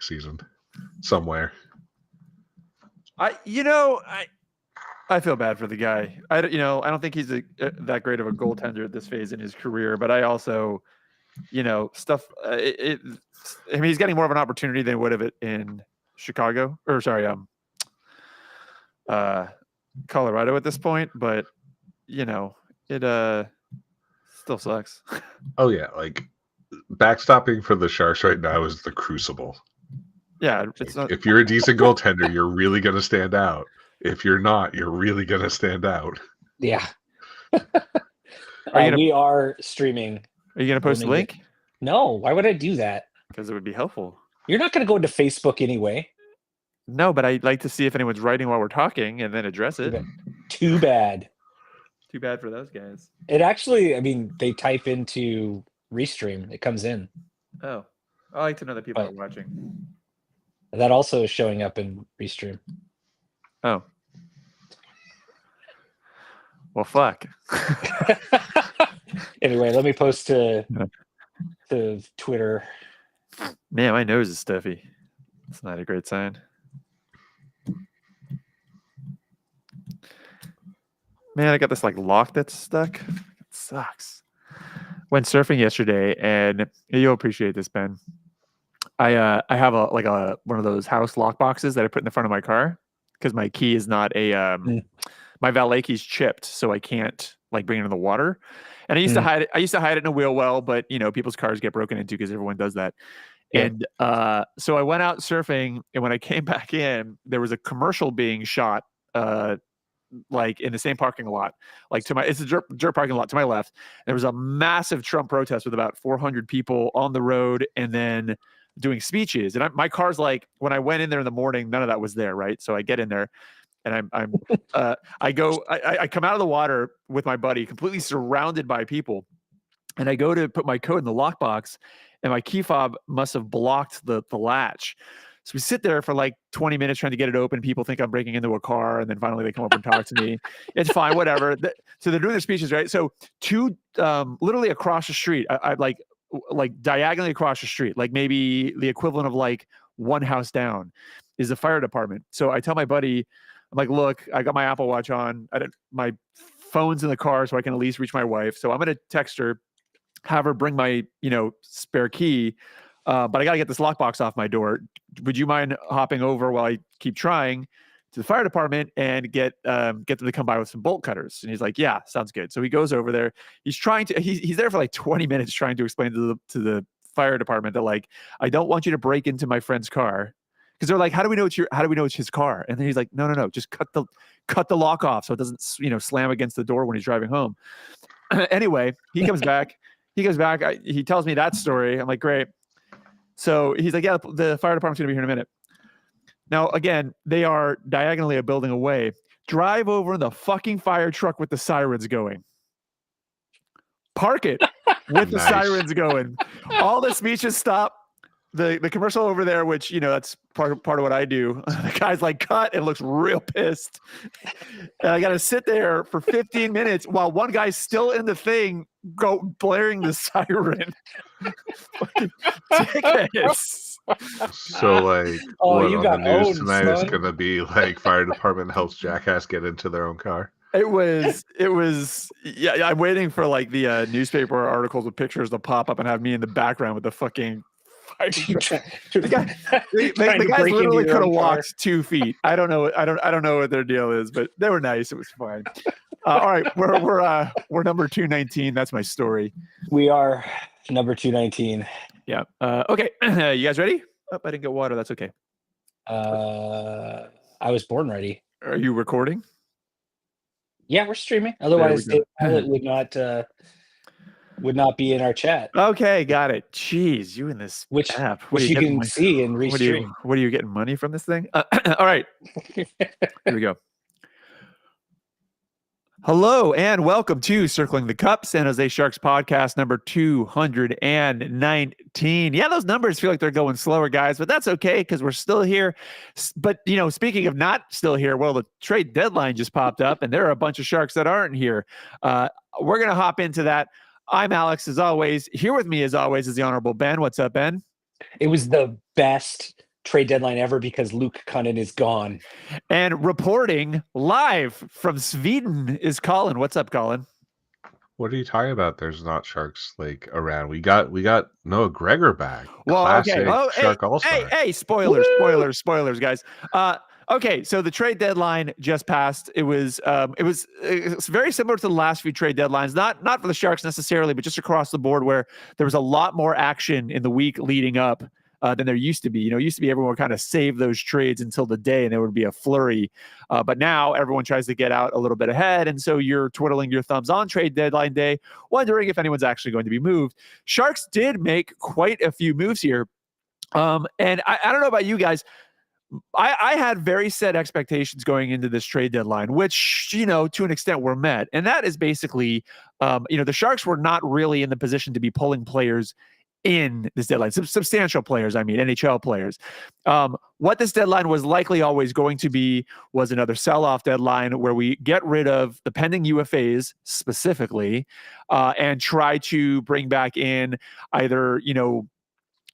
next season somewhere. I feel bad for the guy. I don't think he's that great of a goaltender at this phase in his career, but I also, stuff. I mean, he's getting more of an opportunity than he would have it in Chicago, or sorry, Colorado at this point. But it still sucks. Oh yeah, like backstopping for the Sharks right now is the crucible. Yeah, it's not. If you're a decent goaltender, you're really going to stand out. If you're not, you're really going to stand out. Yeah. We are streaming. Are you going to post a link? No. Why would I do that? Because it would be helpful. You're not going to go into Facebook anyway. No, but I'd like to see if anyone's writing while we're talking and then address it. Too bad. Too bad for those guys. It actually, I mean, they type into Restream. It comes in. Oh. I like to know that people are watching. That also is showing up in Restream. Oh. Well, fuck. Anyway, let me post to Twitter. Man, my nose is stuffy. It's not a great sign. Man, I got this lock that's stuck. It sucks. Went surfing yesterday, and you'll appreciate this, Ben. I have one of those house lock boxes that I put in the front of my car because my key is not my valet key's chipped, so I can't bring it in the water. And I used to hide it. I used to hide it in a wheel well, but people's cars get broken into because everyone does that. Yeah. And so I went out surfing, and when I came back in, there was a commercial being shot in the same parking lot, it's a dirt parking lot to my left. There was a massive Trump protest with about 400 people on the road and then doing speeches. And my car's when I went in there in the morning, none of that was there. Right. So I get in there and I come out of the water with my buddy completely surrounded by people. And I go to put my code in the lockbox and my key fob must have blocked the latch. So we sit there for 20 minutes trying to get it open. People think I'm breaking into a car, and then finally they come up and talk to me. It's fine, whatever. So they're doing their speeches, right? So literally across the street, I diagonally across the street, maybe the equivalent of one house down, is the fire department. So I tell my buddy, I'm like, look, I got my Apple Watch on. My phone's in the car, so I can at least reach my wife. So I'm going to text her, have her bring my spare key. But I got to get this lockbox off my door. Would you mind hopping over while I keep trying to the fire department and get them to come by with some bolt cutters? And he's like, yeah, sounds good. So he goes over there. He's he's there for 20 minutes trying to explain to the fire department that I don't want you to break into my friend's car. Because they're like, how do we know it's his car? And then he's like, no, just cut the lock off so it doesn't slam against the door when he's driving home. Anyway, he comes back. He tells me that story. I'm like, great. So he's like, yeah, the fire department's going to be here in a minute. Now, again, they are diagonally a building away. Drive over in the fucking fire truck with the sirens going. Park it with the sirens going. All the speeches stop. The commercial over there, which, that's part of what I do. The guy's cut and looks real pissed. And I got to sit there for 15 minutes while one guy's still in the thing, blaring the siren. Fucking tickets. So what you on got the news owned, tonight son. is going to be fire department helps jackass get into their own car. It was yeah. I'm waiting for the newspaper articles with pictures to pop up and have me in the background with the fucking the guys literally could have walked 2 feet. I don't know what their deal is, but they were nice. It was fine. All right, we're number 219. That's my story. We are number 219. Yeah. Okay. You guys ready? Oh, I didn't get water. That's okay. I was born ready. Are you recording? Yeah, we're streaming. Otherwise, it would not be in our chat. Okay, got it. Jeez, you in this app. Which you can see in Restream. What are you getting money from this thing? All right. Here we go. Hello and welcome to Circling the Cup, San Jose Sharks podcast number 219. Yeah, those numbers feel like they're going slower, guys, but that's okay because we're still here. But, speaking of not still here, well, the trade deadline just popped up and there are a bunch of Sharks that aren't here. We're going to hop into that. I'm Alex, as always. Here with me, as always, is the Honorable Ben. What's up, Ben? It was the best trade deadline ever because Luke Cunnin is gone. And reporting live from Sweden is Colin. What's up, Colin? What are you talking about? There's not sharks like around. We got Noah Gregor back. Well, Classic okay. Oh, Shark All-Star. Hey, spoilers, spoilers, guys. Okay, so the trade deadline just passed. It's very similar to the last few trade deadlines, not for the Sharks necessarily, but just across the board, where there was a lot more action in the week leading up than there used to be. It used to be everyone would kind of save those trades until the day and there would be a flurry. But now everyone tries to get out a little bit ahead. And so you're twiddling your thumbs on trade deadline day, wondering if anyone's actually going to be moved. Sharks did make quite a few moves here. And I don't know about you guys. I had very set expectations going into this trade deadline, which, to an extent were met. And that is basically, the Sharks were not really in the position to be pulling players in this deadline, substantial players, NHL players. What this deadline was likely always going to be was another sell-off deadline where we get rid of the pending UFAs specifically and try to bring back in either,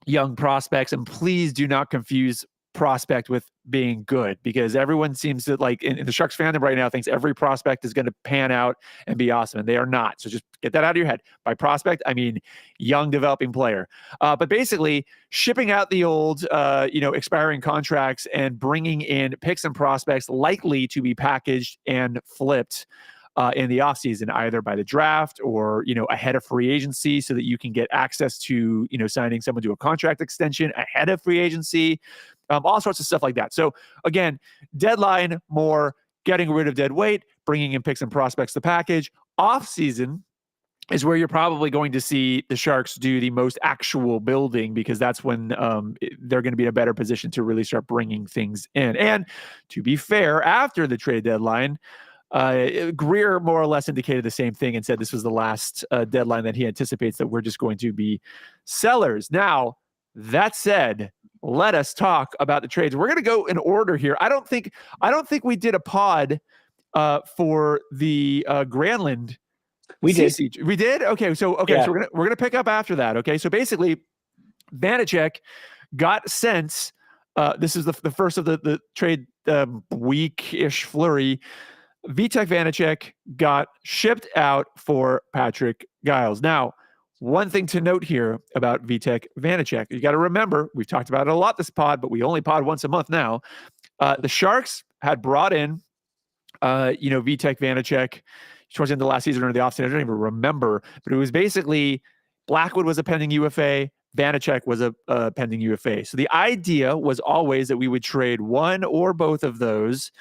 young prospects. And please do not confuse prospect with being good, because everyone seems to in the Sharks fandom right now thinks every prospect is going to pan out and be awesome, and they are not. So just get that out of your head. By prospect, I mean young developing player. But basically shipping out the old, expiring contracts and bringing in picks and prospects likely to be packaged and flipped in the offseason, either by the draft or, ahead of free agency, so that you can get access to, signing someone to a contract extension ahead of free agency, all sorts of stuff like that. So again, deadline, more getting rid of dead weight, bringing in picks and prospects to package. Offseason is where you're probably going to see the Sharks do the most actual building, because that's when they're going to be in a better position to really start bringing things in. And to be fair, after the trade deadline, Greer more or less indicated the same thing and said this was the last deadline that he anticipates that we're just going to be sellers. Now, that said, let us talk about the trades. We're going to go in order here. I don't think we did a pod for the Granlund. We did. We did? Okay. So we're gonna pick up after that. Okay. So basically, Vanecek got sent. This is the first of the trade week-ish flurry. Vitek Vanecek got shipped out for Patrick Giles. Now, one thing to note here about Vitek Vanecek, you got to remember, we've talked about it a lot this pod, but we only pod once a month now. The Sharks had brought in, Vitek Vanecek towards the end of the last season or the offseason. I don't even remember, but it was basically Blackwood was a pending UFA. Vanecek was a pending UFA. So the idea was always that we would trade one or both of those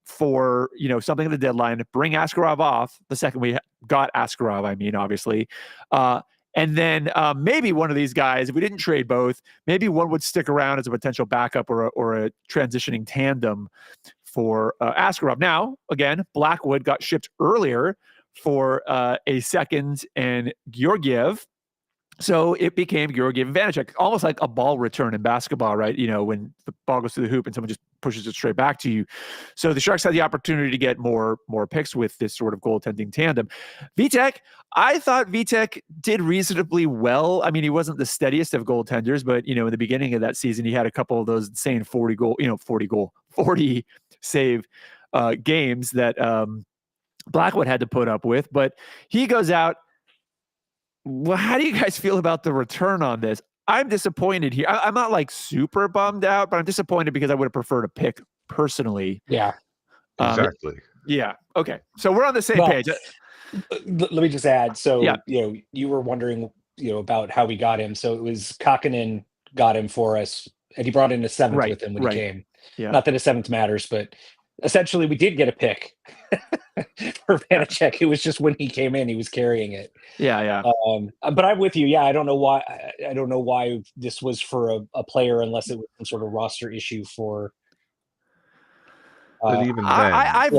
for, something at the deadline, bring Askarov off the second we got Askarov, obviously. And then maybe one of these guys, if we didn't trade both, maybe one would stick around as a potential backup or a transitioning tandem for Askarov. Now, again, Blackwood got shipped earlier for a second and Georgiev. So it became Georgiev and Vanecek, almost like a ball return in basketball, right? When the ball goes through the hoop and someone just pushes it straight back to you. So the Sharks had the opportunity to get more picks with this sort of goaltending tandem. Vitek, I thought Vitek did reasonably well. He wasn't the steadiest of goaltenders, but, in the beginning of that season, he had a couple of those insane 40 save games that Blackwood had to put up with. But he goes out. Well, how do you guys feel about the return on this? I'm disappointed here. I'm not super bummed out, but I'm disappointed because I would have preferred a pick personally. Yeah. Exactly. Yeah. Okay. So we're on the same page. Let me just add. So, yeah. You were wondering, about how we got him. So it was Kakkonen got him for us, and he brought in a seventh with him when he came. Yeah. Not that a seventh matters, but essentially we did get a pick for Vanecek. It was just when he came in, he was carrying it. Yeah. But I'm with you. Yeah. I don't know why this was for a player, unless it was some sort of roster issue for. But even then, I've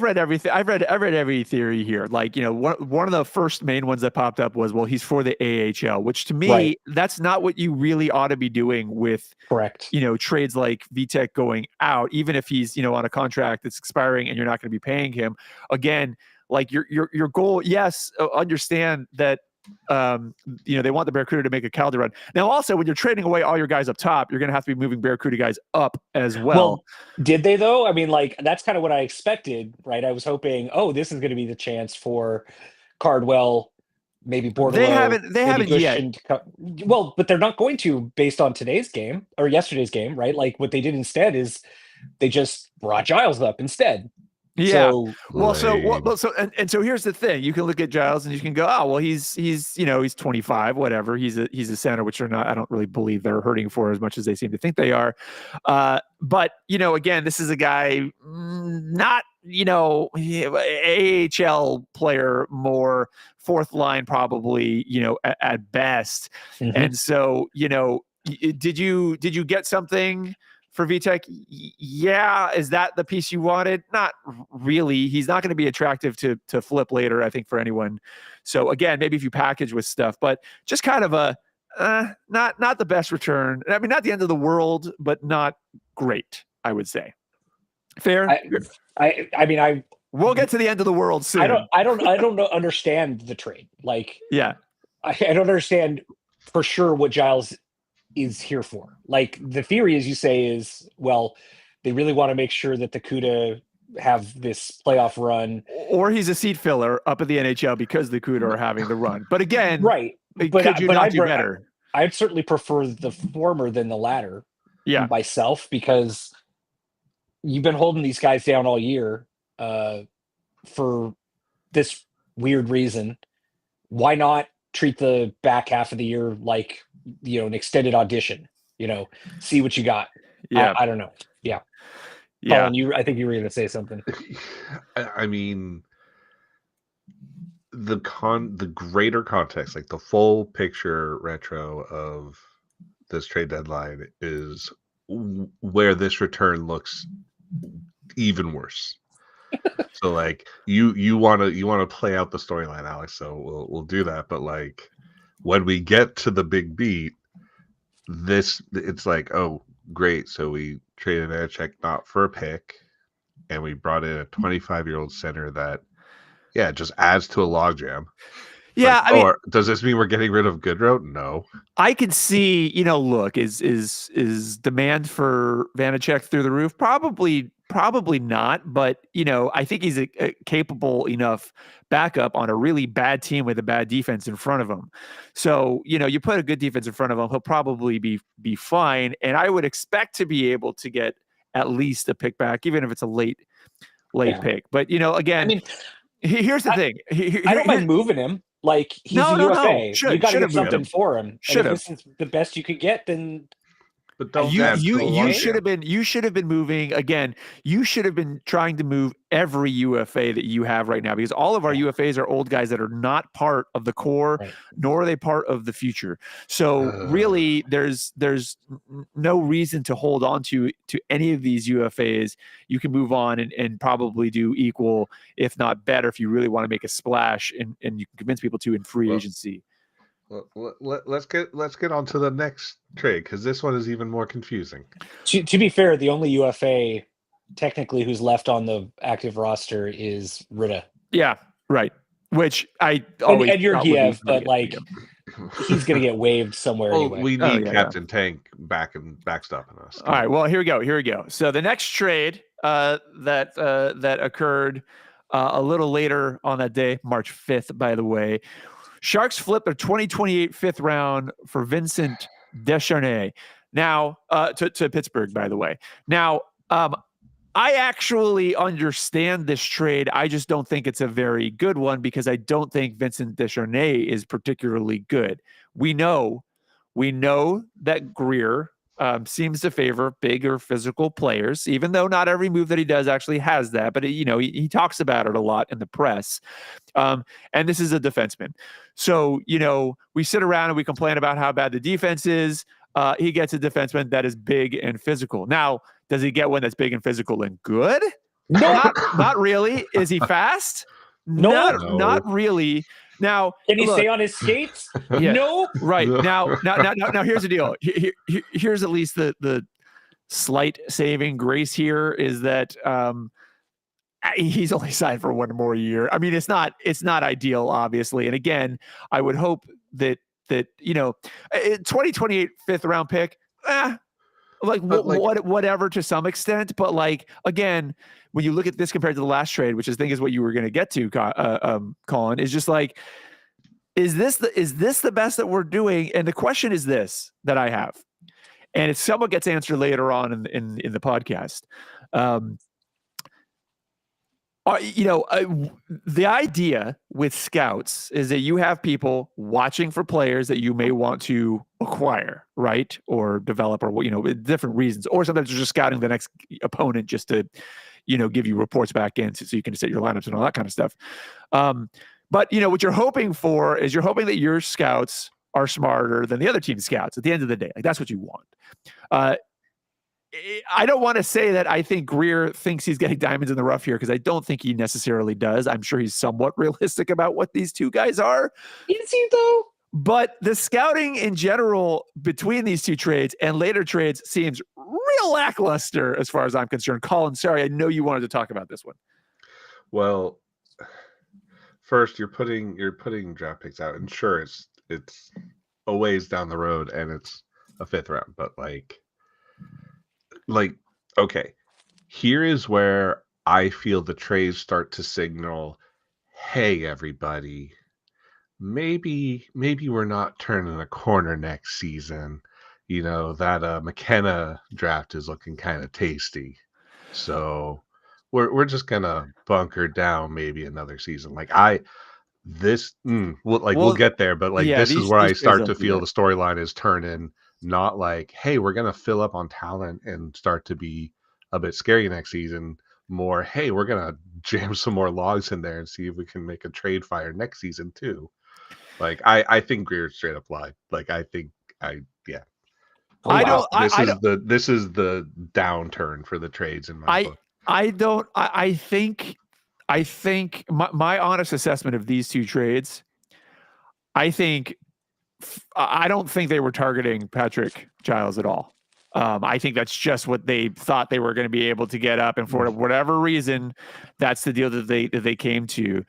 read everything. I've read every theory here. One of the first main ones that popped up was, well, he's for the AHL, which to me, that's not what you really ought to be doing with, correct, trades like Vitek going out, even if he's, on a contract that's expiring and you're not going to be paying him. Again, your goal, yes, understand that they want the Barracuda to make a Calder run. Now, also, when you're trading away all your guys up top, you're going to have to be moving Barracuda guys up as well. Did they though? I mean, like that's kind of what I expected, right? I was hoping, this is going to be the chance for Cardwell, maybe Bordeleau. They haven't yet. Well, but they're not going to based on today's game or yesterday's game, right? Like what they did instead is they just brought Giles up instead. Yeah. So, so here's the thing: you can look at Giles and you can go, oh, well, he's 25, whatever. He's a center, which I don't really believe they're hurting for as much as they seem to think they are. But again, this is a guy not AHL player, more fourth line probably, at best. Mm-hmm. And so did you get something for Vitek? Yeah. Is that the piece you wanted? Not really. He's not going to be attractive to flip later, I think, for anyone. So again, maybe if you package with stuff, but just kind of a not the best return. I mean, not the end of the world, but not great, I would say. Fair? We'll get to the end of the world soon. I don't understand the trade. Like, yeah, I don't understand for sure what Giles is here for. Like the theory, as you say, is they really want to make sure that the CUDA have this playoff run, or he's a seat filler up at the NHL because the CUDA are having the run. But again, right? Could you not do better? I'd certainly prefer the former than the latter. Yeah, myself, because you've been holding these guys down all year for this weird reason. Why not treat the back half of the year like an extended audition? See what you got. Yeah, I don't know. Yeah. Colin, I think you were going to say something. I mean, the greater context, like the full picture retro of this trade deadline is where this return looks even worse. So like you want to play out the storyline, Alex, so we'll do that, but like when we get to the big beat, it's like, oh great, so we traded Vanacek not for a pick, and we brought in a 25-year-old center that just adds to a logjam. Yeah, like, or does this mean we're getting rid of Goodrow? No. I could see, look, is demand for Vanacek through the roof? Probably not, but I think he's a capable enough backup on a really bad team with a bad defense in front of him. So, you put a good defense in front of him, he'll probably be fine. And I would expect to be able to get at least a pick back, even if it's a late pick. But again, I mean, here's the thing. I don't mind moving him. Like he's a UFA. You got to get something for him. If this is the best you could get, then. But don't you should have been moving again. You should have been trying to move every UFA that you have right now, because all of our UFAs are old guys that are not part of the core, nor are they part of the future. So really, there's no reason to hold on to any of these UFAs. You can move on and probably do equal, if not better, if you really want to make a splash and you can convince people to in free agency. Let's get on to the next trade, because this one is even more confusing. To be fair, the only UFA technically who's left on the active roster is Rida. Yeah, right. Which I always and Georgiev, but like he's going to get waived somewhere anyway. We need Captain Tank backstopping us. All right. Well, here we go. So the next trade that occurred a little later on that day, March 5th, by the way. Sharks flip their 2028 fifth round for Vincent Descharnay. Now, to Pittsburgh, by the way. Now, I actually understand this trade. I just don't think it's a very good one, because I don't think Vincent Descharnay is particularly good. We know that Greer seems to favor bigger physical players, even though not every move that he does actually has that. But he talks about it a lot in the press. And this is a defenseman. So, we sit around and we complain about how bad the defense is. He gets a defenseman that is big and physical. Now, does he get one that's big and physical and good? No, not really. Is he fast? No, not really. Now, can he stay on his skates? Yeah, no. Right. Now, here's the deal. Here's at least the slight saving grace here is that He's only signed for one more year. I mean, it's not ideal, obviously. And again, I would hope that 2028 fifth round pick, whatever to some extent. But like, again, when you look at this compared to the last trade, which I think is what you were going to get to, Colin, is just like, is this the best that we're doing? And the question is this that I have, and it somewhat gets answered later on in the podcast. The idea with scouts is that you have people watching for players that you may want to acquire, right? Or develop, or different reasons. Or sometimes you're just scouting the next opponent just to, give you reports back in so you can set your lineups and all that kind of stuff. But what you're hoping for is that your scouts are smarter than the other team's scouts at the end of the day. Like, that's what you want. I don't want to say that I think Greer thinks he's getting diamonds in the rough here, because I don't think he necessarily does. I'm sure he's somewhat realistic about what these two guys are. Is he, though? But the scouting in general between these two trades and later trades seems real lackluster as far as I'm concerned. Colin, sorry, I know you wanted to talk about this one. Well, first you're putting draft picks out, and sure, it's a ways down the road and it's a fifth round, but like okay, here is where I feel the trades start to signal, hey everybody, maybe we're not turning a corner next season. That McKenna draft is looking kind of tasty, so we're just gonna bunker down maybe another season. We'll get there, but this is where I start to feel the storyline is turning. Not like, hey, we're going to fill up on talent and start to be a bit scary next season. More, hey, we're going to jam some more logs in there and see if we can make a trade fire next season too. I think Greer's straight up lied. This is the downturn for the trades in my book. I think my honest assessment of these two trades, I don't think they were targeting Patrick Giles at all. I think that's just what they thought they were going to be able to get up, and for whatever reason, that's the deal that they came to.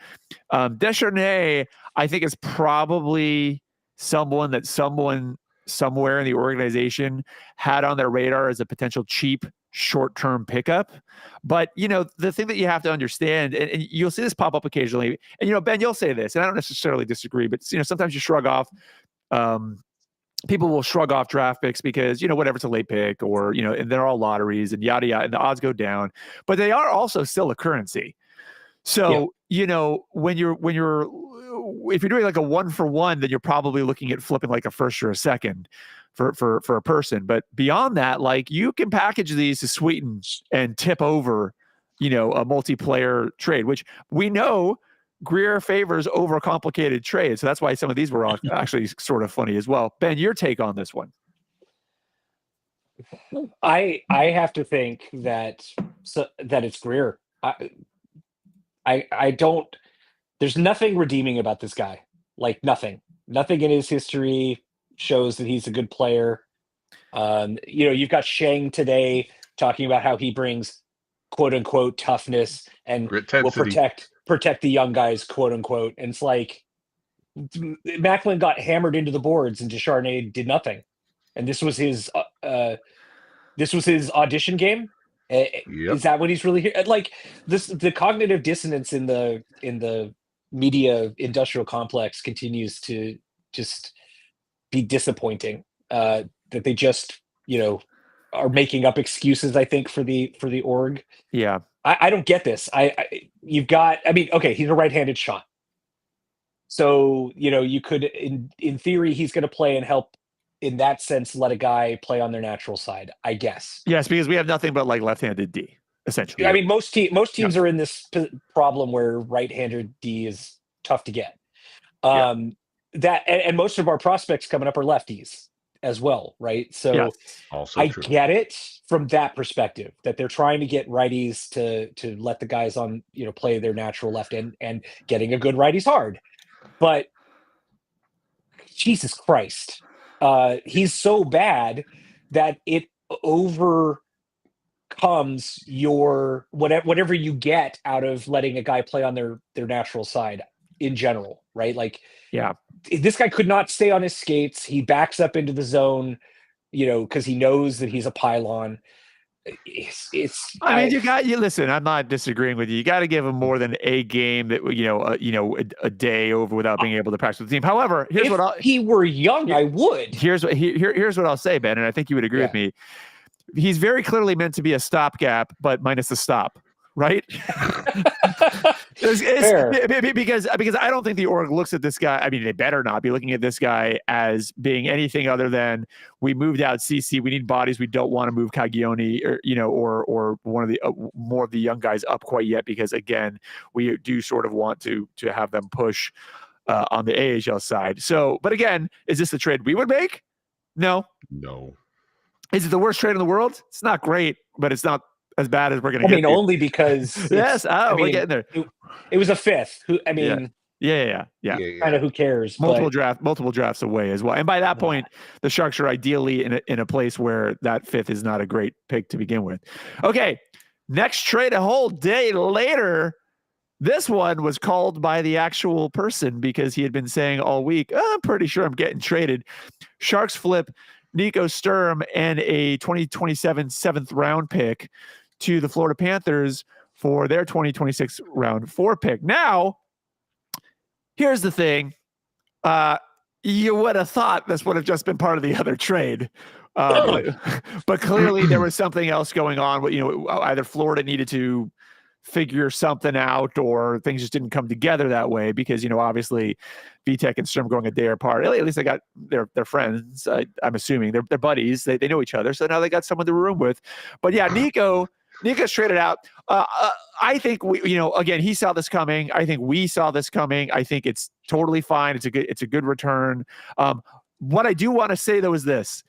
Descharnais, I think, is probably someone that someone somewhere in the organization had on their radar as a potential cheap short-term pickup. But the thing that you have to understand, and you'll see this pop up occasionally, and Ben, you'll say this, and I don't necessarily disagree, but sometimes you shrug off. People will shrug off draft picks because whatever, it's a late pick, or and they're all lotteries and yada yada, and the odds go down, but they are also still a currency. So when you're if you're doing like a 1-for-1, then you're probably looking at flipping like a first or a second for a person. But beyond that, like, you can package these to sweeten and tip over a multiplayer trade, which we know Greer favors over complicated trades. So that's why some of these were actually sort of funny as well. Ben, your take on this one? I have to think that it's Greer. I don't. There's nothing redeeming about this guy. Like, nothing in his history shows that he's a good player. You've got Sheng today talking about how he brings quote unquote toughness and will protect the young guys, quote unquote. And it's like, Macklin got hammered into the boards and Descharnais did nothing. And this was his audition game. Yep. Is that what he's really here? Like, the cognitive dissonance in the media industrial complex continues to just be disappointing. That they just, are making up excuses, I think, for the org. Yeah. I don't get this. Okay, he's a right-handed shot. So, you could, in theory, he's going to play and help in that sense, let a guy play on their natural side, I guess. Yes, because we have nothing but like left-handed D, essentially. I mean, most teams are in this problem where right-handed D is tough to get. That and most of our prospects coming up are lefties as well, right? So also I true. Get it from that perspective, that they're trying to get righties to let the guys on, play their natural left end, and getting a good righty's hard. But Jesus Christ, he's so bad that it overcompensates overcomes your whatever you get out of letting a guy play on their natural side in general, right? Like, yeah, this guy could not stay on his skates. He backs up into the zone, because he knows that he's a pylon. I mean, you listen. I'm not disagreeing with you. You got to give him more than a game that a day over without being able to practice with the team. However, if he were young, I would. Here's what I'll say, Ben, and I think you would agree with me. He's very clearly meant to be a stopgap, but minus the stop, right? Because I don't think the org looks at this guy. I mean, they better not be looking at this guy as being anything other than we moved out CC. We need bodies. We don't want to move Caglioni or one of the more of the young guys up quite yet, because again, we do sort of want to have them push on the AHL side. So, but again, is this the trade we would make? No. Is it the worst trade in the world? It's not great, but it's not as bad as we're going to get. I mean, only because yes, we're getting there. It was a fifth. Yeah. Kind of who cares? Multiple drafts away as well. And by that point, the Sharks are ideally in a place where that fifth is not a great pick to begin with. Okay, next trade a whole day later. This one was called by the actual person because he had been saying all week, I'm pretty sure I'm getting traded. Sharks flip Nico Sturm and a 2027 7th round pick to the Florida Panthers for their 2026 round 4 pick. Now, here's the thing. You would have thought this would have just been part of the other trade. But clearly there was something else going on. Either Florida needed to figure something out or things just didn't come together that way because, obviously Vitek and Sturm going a day apart. At least they got their friends. I'm assuming they're buddies. They know each other. So now they got someone to room with. But yeah, Nico's traded out. I think again, he saw this coming. I think we saw this coming. I think it's totally fine. It's a good return. What I do want to say though is this.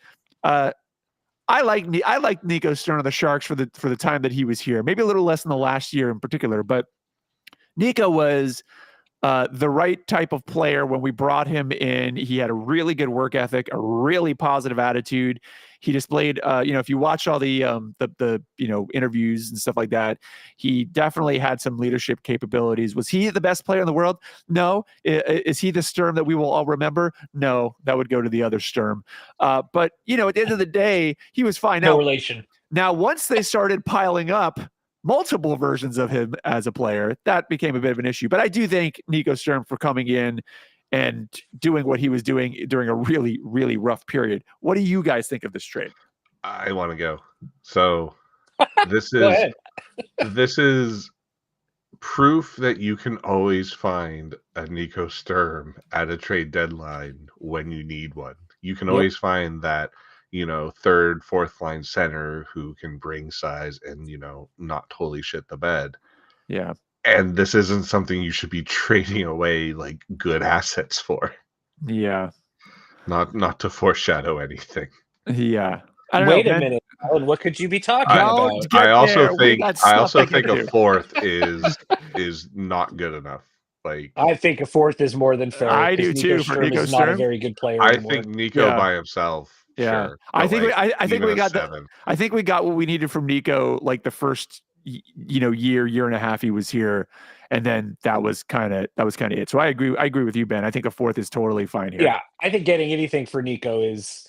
I like Nico Sturm of the Sharks for the time that he was here. Maybe a little less in the last year in particular, but Nico was the right type of player when we brought him in. He had a really good work ethic, a really positive attitude. He displayed, if you watch all the interviews and stuff like that, he definitely had some leadership capabilities. Was he the best player in the world? No. Is he the Sturm that we will all remember? No, that would go to the other Sturm. But at the end of the day, he was fine. No relation. Now, once they started piling up multiple versions of him as a player, that became a bit of an issue. But I do thank Nico Sturm for coming in and doing what he was doing during a really, really rough period. What do you guys think of this trade? I want to go. So this is proof that you can always find a Nico Sturm at a trade deadline when you need one. You can always find that, third, fourth line center who can bring size and, not totally shit the bed. Yeah. And this isn't something you should be trading away like good assets for. Yeah. Not to foreshadow anything. Yeah. Wait a minute. Alan, what could you be talking about? I also think a fourth is not good enough. Like, I think a fourth is more than fair. I do too. For Nico Sturm, not a very good player. I think Nico by himself. Yeah. Sure, I think we got what we needed from Nico like the first year and a half he was here, and then that was kind of it. So I agree with you, Ben. I think a fourth is totally fine here. Yeah, I think getting anything for Nico is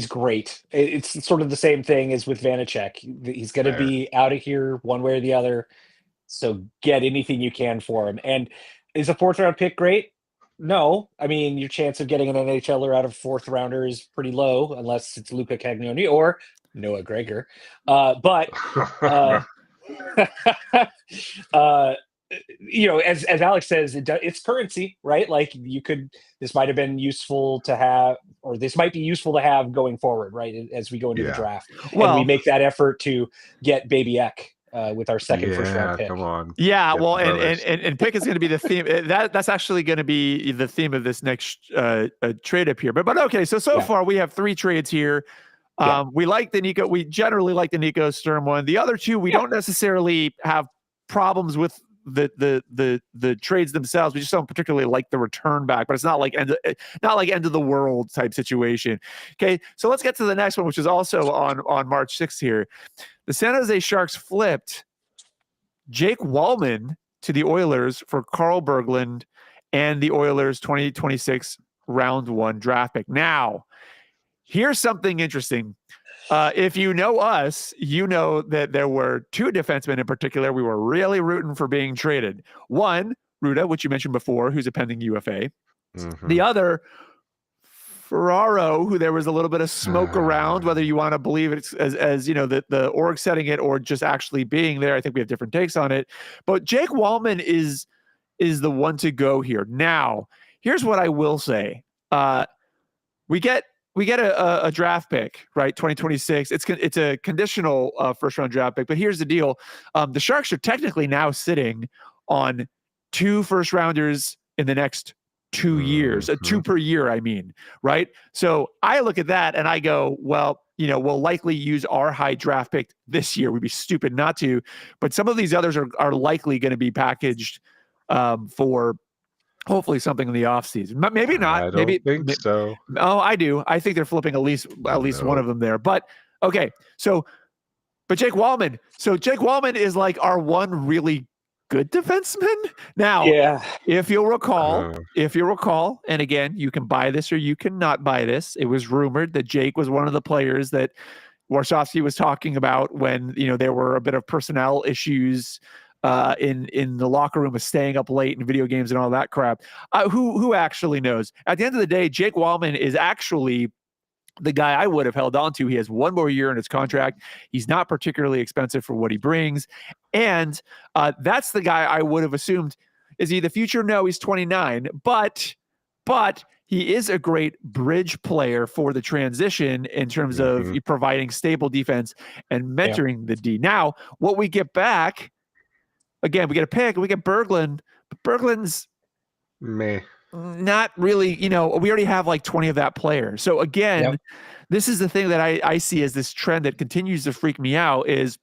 great. It's sort of the same thing as with Vanacek. He's going to be out of here one way or the other. So get anything you can for him. And is a 4th round pick great? No. I mean, your chance of getting an NHLer out of 4th rounder is pretty low unless it's Luca Cagnoni or Noah Gregor. But as Alex says, it's currency, right? Like this might have been useful to have, or this might be useful to have going forward, right? As we go into the draft, and we make that effort to get Baby Eck with our second first round pick. Come on. Yeah, well, and pick is going to be the theme. That's actually going to be the theme of this next trade up here. But okay, so far we have 3 trades here. We like the Nico. We generally like the Nico Sturm one. The other 2 we don't necessarily have problems with the trades themselves. We just don't particularly like the return back, but it's not like end of the world type situation. Okay, so let's get to the next one, which is also on March 6th here. The San Jose Sharks flipped Jake Walman to the Oilers for Carl Berglund and the Oilers 2026 round 1 draft pick. Now, here's something interesting. If you know us, you know that there were 2 defensemen in particular we were really rooting for being traded. One, Ruda, which you mentioned before, who's a pending UFA. Mm-hmm. The other, Ferraro, who there was a little bit of smoke around, whether you want to believe it as you know, the org setting it or just actually being there. I think we have different takes on it. But Jake Walman is the one to go here. Now, here's what I will say. We get a draft pick, right? 2026. It's a conditional first round draft pick. But here's the deal: the Sharks are technically now sitting on 2 first rounders in the next 2 years, 2 per year. I mean, right? So I look at that and I go, well, you know, we'll likely use our high draft pick this year. We'd be stupid not to. But some of these others are likely going to be packaged for hopefully something in the offseason. Maybe not. I don't think so. Oh, I do. I think they're flipping at least one of them there. But okay, but Jake Walman. So Jake Walman is like our one really good defenseman. Now, if you'll recall, and again, you can buy this or you cannot buy this. It was rumored that Jake was one of the players that Warsofsky was talking about when, you know, there were a bit of personnel issues in the locker room of staying up late in video games and all that crap. Who actually knows? At the end of the day, Jake Walman is actually the guy I would have held on to. He has 1 more year in his contract. He's not particularly expensive for what he brings. And that's the guy I would have assumed. Is he the future? No, he's 29. But he is a great bridge player for the transition in terms of providing stable defense and mentoring the D. Now, what we get back, again, we get a pick, we get Berglund, but Berglund's not really, you know, we already have like 20 of that player. So again, this is the thing that I see as this trend that continues to freak me out is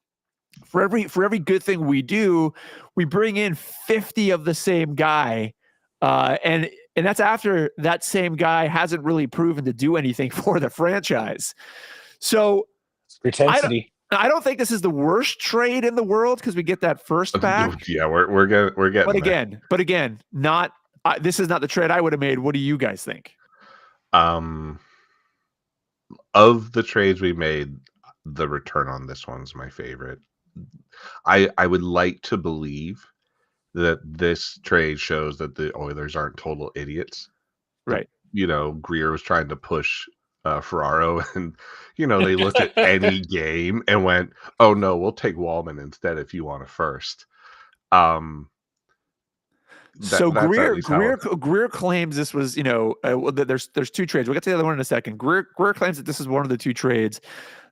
for every good thing we do, we bring in 50 of the same guy. And that's after that same guy hasn't really proven to do anything for the franchise. So intensity. I don't think this is the worst trade in the world because we get that first back. Yeah, we're getting. But again, not. This is not the trade I would have made. What do you guys think? Of the trades we made, the return on this one's my favorite. I would like to believe that this trade shows that the Oilers aren't total idiots. Right. You know, Greer was trying to push Ferraro, and you know they looked at any game and went, "Oh no, we'll take Walman instead if you want a first." So Greer claims this was, you know, there's 2 trades. We'll get to the other one in a second. Greer claims that this is one of the 2 trades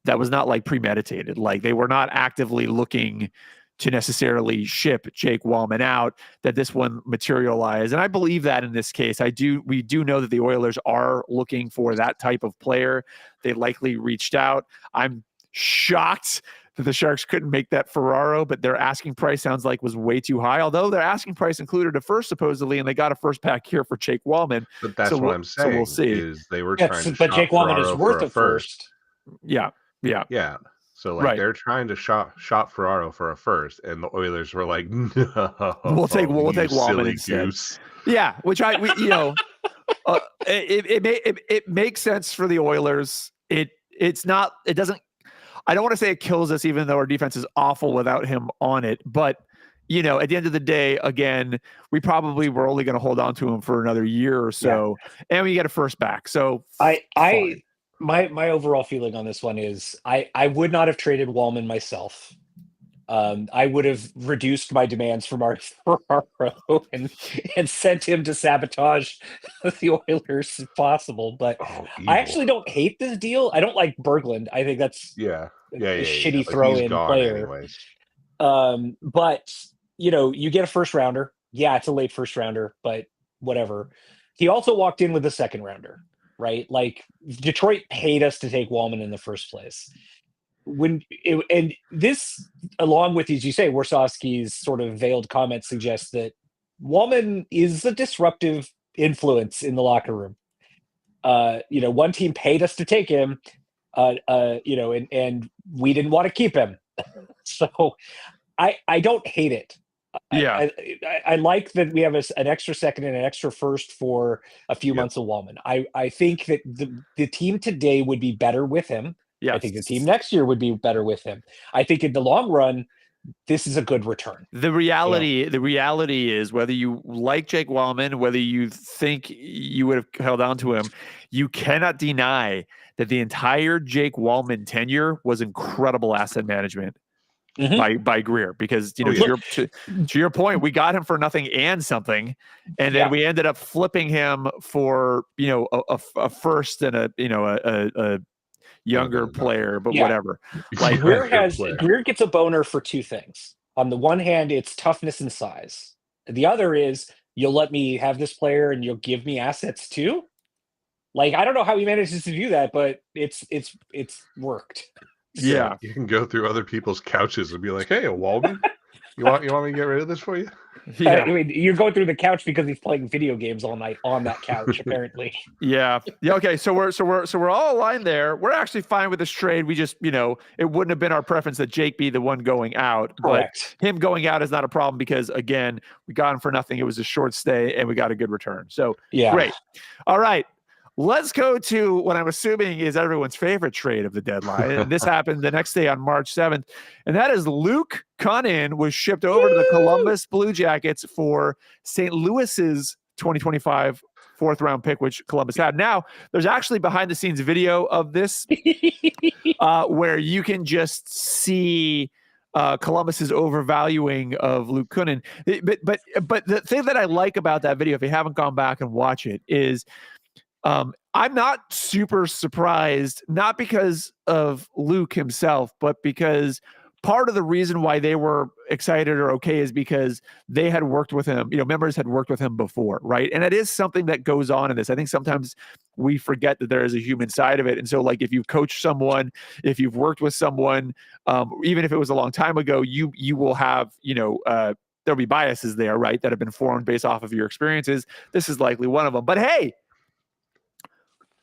that was not like premeditated. Like they were not actively looking to necessarily ship Jake Walman out, that this one materialized. And I believe that in this case, we do know that the Oilers are looking for that type of player. They likely reached out. I'm shocked that the Sharks couldn't make that Ferraro, but their asking price sounds like was way too high. Although their asking price included a first supposedly, and they got a first back here for Jake Walman. But that's what I'm saying. So we'll see. Is they were trying to but Jake Walman is worth a first. Yeah. So like they're trying to shop Ferraro for a first, and the Oilers were like, "No, we'll take Walman instead." Goose. Yeah, which it makes sense for the Oilers. It's not. It doesn't. I don't want to say it kills us, even though our defense is awful without him on it. But, you know, at the end of the day, again, we probably were only going to hold on to him for another year or so, and we get a first back. So my overall feeling on this one is I would not have traded Walman myself. I would have reduced my demands from our Ferraro and sent him to sabotage the Oilers if possible. But I actually don't hate this deal. I don't like Berglund. I think that's a shitty throw-in player. But you know, you get a first rounder. Yeah, it's a late first rounder, but whatever. He also walked in with a second rounder, right? Like Detroit paid us to take Walman in the first place. and this, along with, as you say, Warsawski's sort of veiled comment suggests that Walman is a disruptive influence in the locker room. One team paid us to take him, and we didn't want to keep him. So I don't hate it. Yeah. I like that we have an extra second and an extra first for a few months of Walman. I think that the team today would be better with him. Yes. I think the team next year would be better with him. I think in the long run, this is a good return. The reality is, whether you like Jake Walman, whether you think you would have held on to him, you cannot deny that the entire Jake Walman tenure was incredible asset management. By Greer, because to your point, we got him for nothing and something, and then we ended up flipping him for a first and a younger player, but whatever. Like Greer gets a boner for two things. On the one hand, it's toughness and size. The other is you'll let me have this player and you'll give me assets too. Like, I don't know how he manages to do that, but it's worked. So you can go through other people's couches and be like, "Hey, a Walman, you want me to get rid of this for you?" Yeah, I mean, you're going through the couch because he's playing video games all night on that couch, apparently. Yeah. Okay. So we're all aligned there. We're actually fine with this trade. We just, it wouldn't have been our preference that Jake be the one going out. Correct. But him going out is not a problem because, again, we got him for nothing. It was a short stay and we got a good return. So great. All right. Let's go to what I'm assuming is everyone's favorite trade of the deadline. And this happened the next day on March 7th. And that is Luke Kunin was shipped over to the Columbus Blue Jackets for St. Louis's 2025 fourth round pick, which Columbus had. Now, there's actually behind the scenes video of this where you can just see Columbus's overvaluing of Luke Kunin. But the thing that I like about that video, if you haven't gone back and watch it, is I'm not super surprised, not because of Luke himself, but because part of the reason why they were excited or okay is because they had worked with him, members had worked with him before, right? And it is something that goes on in this. I think sometimes we forget that there is a human side of it. And so, like, if you've coached someone, if you've worked with someone, even if it was a long time ago, you will have, there'll be biases there, right, that have been formed based off of your experiences. This is likely one of them. But hey,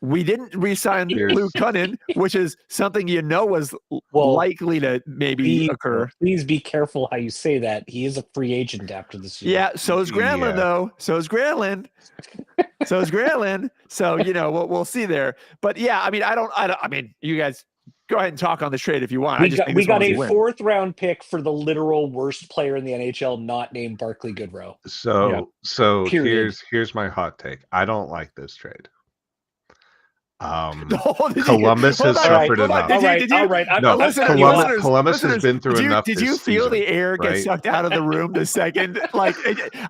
we didn't re-sign Luke Kunin, which is something was likely to maybe occur. Please be careful how you say that. He is a free agent after this year. Yeah, so is Granlund, though. So is Granlund. So, we'll see there. But yeah, I mean, you guys go ahead and talk on the trade if you want. We got a fourth round pick for the literal worst player in the NHL, not named Barclay Goodrow. So here's my hot take. I don't like this trade. Columbus has suffered enough. All right. Columbus has been through enough. Did you feel the air get sucked out of the room the second? Like,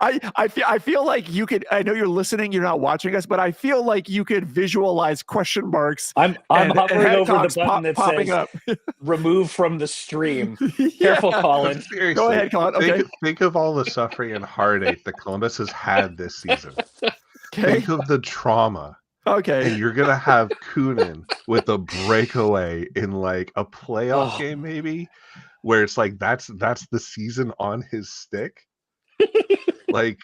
I feel like you could. I know you're listening. You're not watching us, but I feel like you could visualize question marks. I'm hovering over the button that popping says up. "Remove from the stream." Careful, Colin. Seriously, go ahead, Colin. Okay. Think of all the suffering and heartache that Columbus has had this season. Think of the trauma. Okay. And you're gonna have Kunin with a breakaway in like a playoff game, maybe, where it's like that's the season on his stick. Like,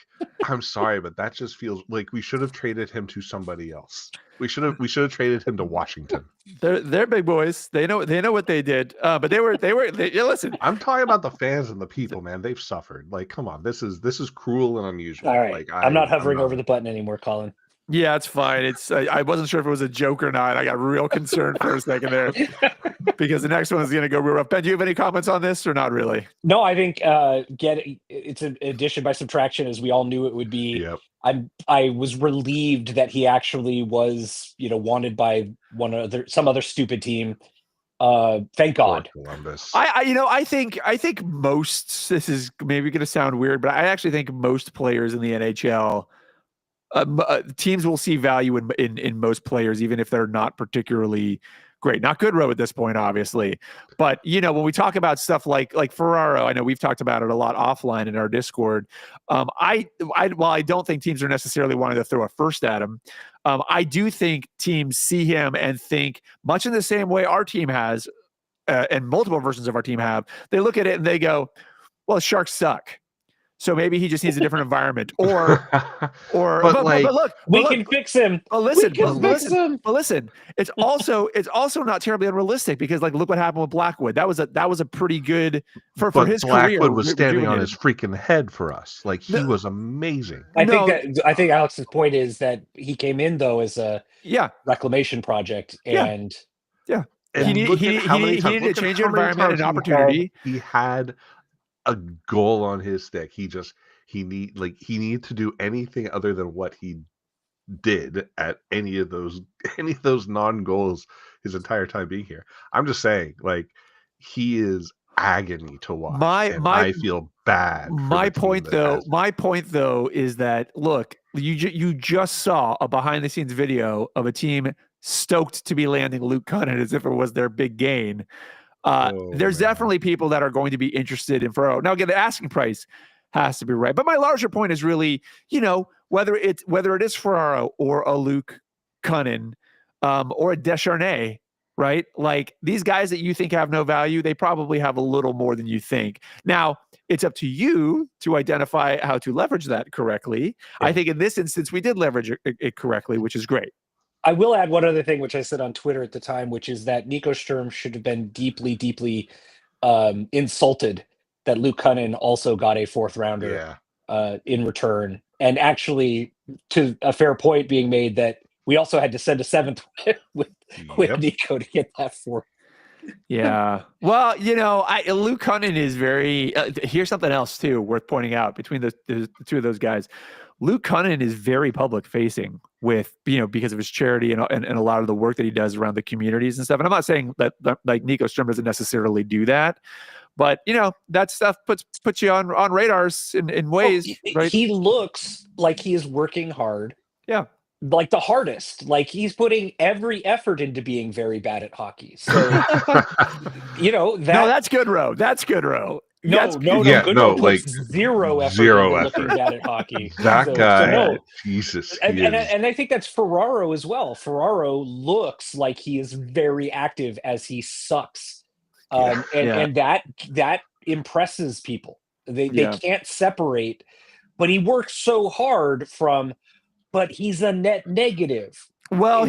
I'm sorry, but that just feels like we should have traded him to somebody else. We should have traded him to Washington. They're big boys. They know what they did. But they listen. I'm talking about the fans and the people, man. They've suffered. Like, come on, this is cruel and unusual. All right, like, I'm not hovering over the button anymore, Colin. Yeah, it's fine. It's I wasn't sure if it was a joke or not. I got real concerned for a second there because the next one is going to go real rough. Ben, do you have any comments on this or not really? No, I think it's an addition by subtraction, as we all knew it would be. Yep. I was relieved that he actually was, wanted by some other stupid team. Thank God. Columbus. I think most, this is maybe going to sound weird, but I actually think most players in the NHL. Teams will see value in most players, even if they're not particularly great. Not Goodrow at this point, obviously, but when we talk about stuff like Ferraro, I know we've talked about it a lot offline in our Discord. While I don't think teams are necessarily wanting to throw a first at him, I do think teams see him and think much in the same way our team has. and multiple versions of our team have, they look at it and they go, well, Sharks suck. So maybe he just needs a different environment, or but look, we can fix him. But listen, it's also not terribly unrealistic, because like look what happened with Blackwood. That was a pretty good for his Blackwood career. Was standing on his freaking head for us. Like he was amazing. I think Alex's point is that he came in though as a reclamation project, and he needed to change your environment and opportunity. He had a goal on his stick. He needed to do anything other than what he did at any of those non-goals his entire time being here. I'm just saying, like, he is agony to watch. I feel bad. My point though is that, look, you just saw a behind the scenes video of a team stoked to be landing Luke Kunin as if it was their big gain. There's definitely people that are going to be interested in Ferraro. Now, again, the asking price has to be right. But my larger point is really, whether it is Ferraro or a Luke Kunin, or a Descharnais, right? Like, these guys that you think have no value, they probably have a little more than you think. Now, it's up to you to identify how to leverage that correctly. Yeah. I think in this instance, we did leverage it correctly, which is great. I will add one other thing, which I said on Twitter at the time, which is that Nico Sturm should have been deeply, deeply insulted that Luke Kunin also got a 4th rounder in return. And actually, to a fair point being made, that we also had to send a 7th with Nico to get that 4th. Yeah. Well, Luke Kunin is very. Here's something else too worth pointing out between the two of those guys. Luke Kunin is very public facing with, because of his charity and a lot of the work that he does around the communities and stuff. And I'm not saying that like Nico Sturm doesn't necessarily do that, but that stuff puts you on radars in ways. Right? He looks like he is working hard. Yeah. Like the hardest. Like he's putting every effort into being very bad at hockey. So No, that's good, Ro. That's good, Ro. Like zero effort looking bad at hockey. That guy, Jesus. And I think that's Ferraro as well. Ferraro looks like he is very active as he sucks. And that impresses people. They can't separate, but he works so hard but he's a net negative. Well,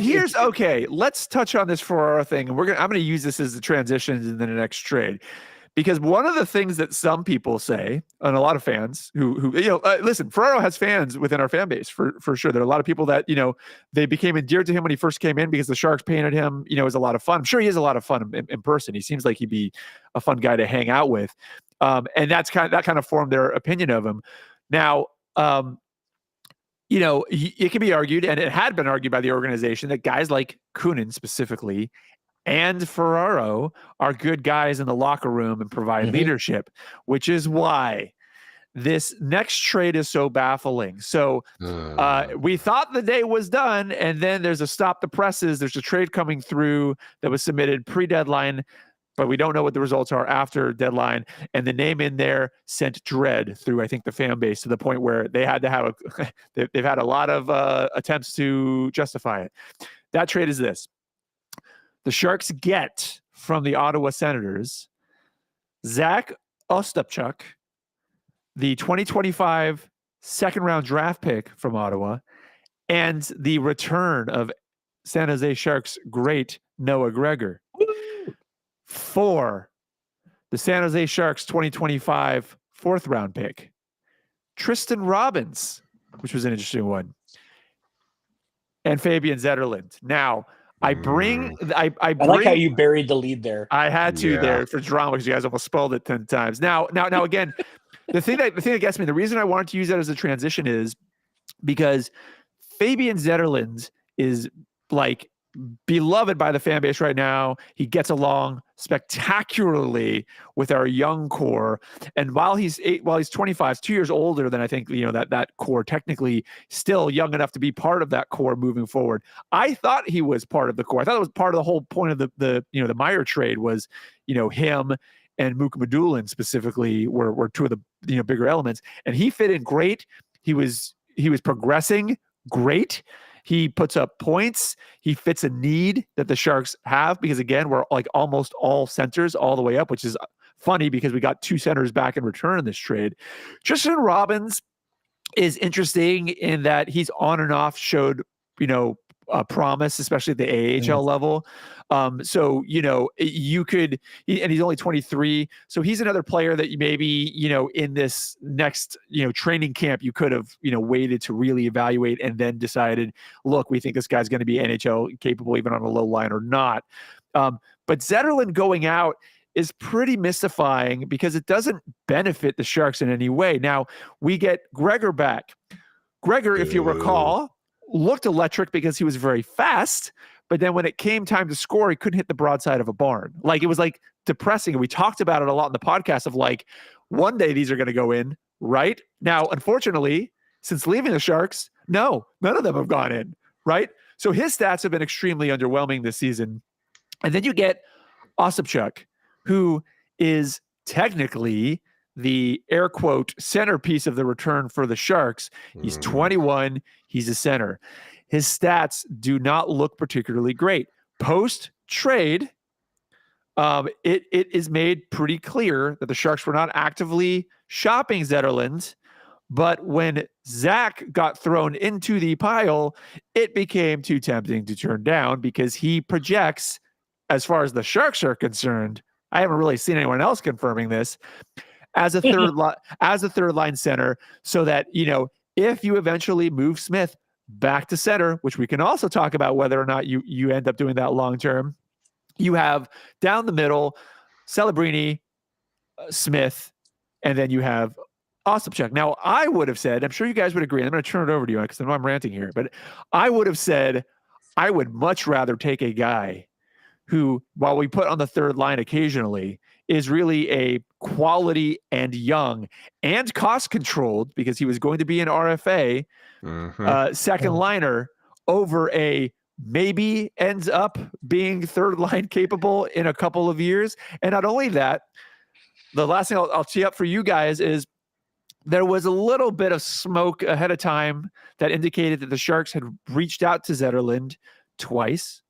let's touch on this Ferraro thing, and I'm going to use this as the transition into the next trade. Because one of the things that some people say, and a lot of fans who listen, Ferraro has fans within our fan base for sure. There are a lot of people that, they became endeared to him when he first came in because the Sharks painted him, as a lot of fun. I'm sure he has a lot of fun in person. He seems like he'd be a fun guy to hang out with. And that kind of formed their opinion of him. Now, it can be argued, and it had been argued by the organization, that guys like Kunin specifically and Ferraro are good guys in the locker room and provide leadership, which is why this next trade is so baffling. So we thought the day was done, and then there's a stop the presses. There's a trade coming through that was submitted pre-deadline, but we don't know what the results are after deadline. And the name in there sent dread through, I think, the fan base, to the point where they had to have they've had a lot of attempts to justify it. That trade is this. The Sharks get from the Ottawa Senators Zach Ostapchuk, the 2025 second-round draft pick from Ottawa, and the return of San Jose Sharks great Noah Gregor for the San Jose Sharks 2025 4th-round pick, Tristan Robbins, which was an interesting one, and Fabian Zetterlund. Now, I like how you buried the lead there. I had to there for drama, because you guys almost spoiled it 10 times. Now again, the thing that gets me, the reason I wanted to use that as a transition is because Fabian Zetterlund is like beloved by the fan base right now. He gets along spectacularly with our young core, and while he's 25, 2 years older than I think that core, technically still young enough to be part of that core moving forward. I thought he was part of the core. I thought it was part of the whole point of the Meier trade was him and Mukhamadullin specifically were two of the bigger elements, and he fit in great. He was progressing great. He puts up points. He fits a need that the Sharks have because, again, we're like almost all centers all the way up, which is funny because we got 2 centers back in return in this trade. Tristan Robbins is interesting in that he's on and off showed, promise, especially at the AHL level. So, you could, and he's only 23. So he's another player that you maybe, in this next, training camp, you could have, waited to really evaluate and then decided, look, we think this guy's going to be NHL capable even on a low line or not. But Zetterlund going out is pretty mystifying because it doesn't benefit the Sharks in any way. Now, we get Gregor back. Gregor, if you recall, looked electric because he was very fast, but then when it came time to score, he couldn't hit the broadside of a barn. Like, it was like depressing. And we talked about it a lot in the podcast of like, one day these are going to go in, right? Now, unfortunately, since leaving the Sharks, no, none of them have gone in, right? So his stats have been extremely underwhelming this season. And then you get Osipchuk, who is technically the air quote centerpiece of the return for the Sharks. He's 21. He's a center. His stats do not look particularly great. Post trade, it is made pretty clear that the Sharks were not actively shopping Zetterlund, but when Zach got thrown into the pile, it became too tempting to turn down because he projects, as far as the Sharks are concerned, I haven't really seen anyone else confirming this, as a third line center, so that, if you eventually move Smith back to center, which we can also talk about whether or not you end up doing that long term, you have down the middle Celebrini, Smith, and then you have Osipchuk. Now, I would have said, I'm sure you guys would agree, and I'm going to turn it over to you because I know I'm ranting here, but I would have said I would much rather take a guy who, while we put on the third line occasionally, is really a quality and young and cost-controlled, because he was going to be an RFA, second liner, over a maybe ends up being third line capable in a couple of years. And not only that, the last thing I'll tee up for you guys is there was a little bit of smoke ahead of time that indicated that the Sharks had reached out to Zetterlund twice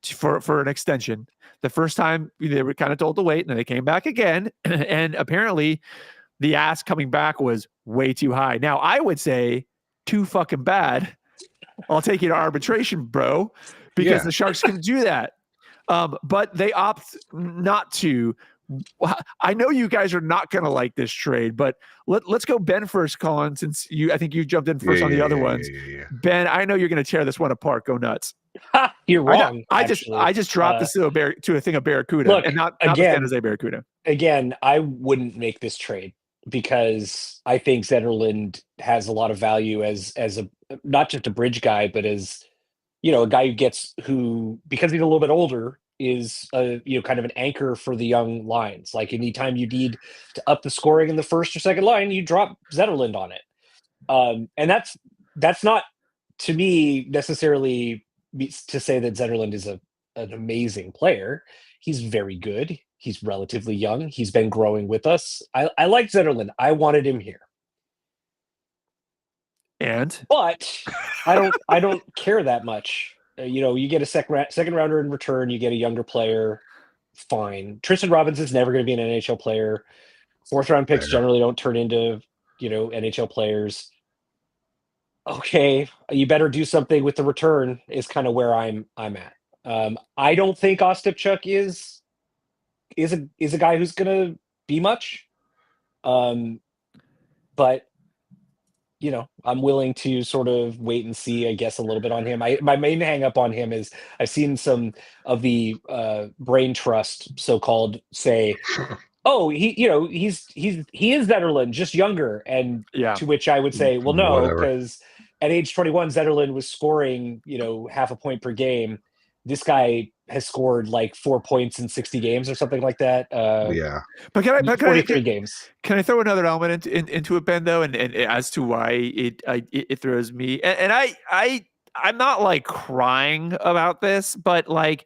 for an extension. The first time they were kind of told to wait, and then they came back again. And apparently the ask coming back was way too high. Now, I would say too fucking bad. I'll take you to arbitration, bro, because the Sharks can do that. But they opt not to. I know you guys are not going to like this trade, but let's go Ben first, Colin, since I think you jumped in first on the other ones. Ben, I know you're going to tear this one apart. Go nuts. You're wrong. I just dropped this to a thing of Barracuda, look, and not the San Jose Barracuda. Again, I wouldn't make this trade because I think Zetterlund has a lot of value as a not just a bridge guy, but as a guy who because he's a little bit older, is kind of an anchor for the young lines. Like, anytime you need to up the scoring in the first or second line, you drop Zetterlund on it. And that's not, to me, necessarily to say that Zetterlund is an amazing player. He's very good. He's relatively young. He's been growing with us. I like Zetterlund. I wanted him here. But I don't care that much. You get a second rounder in return. You get a younger player. Fine. Tristan Robbins is never going to be an NHL player. Fourth round picks generally don't turn into NHL players. Okay, you better do something with the return. Is kind of where I'm at. I don't think Ostapchuk is a guy who's going to be much. But I'm willing to sort of wait and see, I guess, a little bit on him. My main hang up on him is I've seen some of the brain trust so-called say, oh, he is Zetterlund, just younger. And to which I would say, well, no, because at age 21, Zetterlund was scoring, half a point per game. This guy has scored like 4 points in 60 games or something like that. But can I 43 games. Can I throw another element into it, Ben, though, and as to why it throws me, and I'm not like crying about this, but like,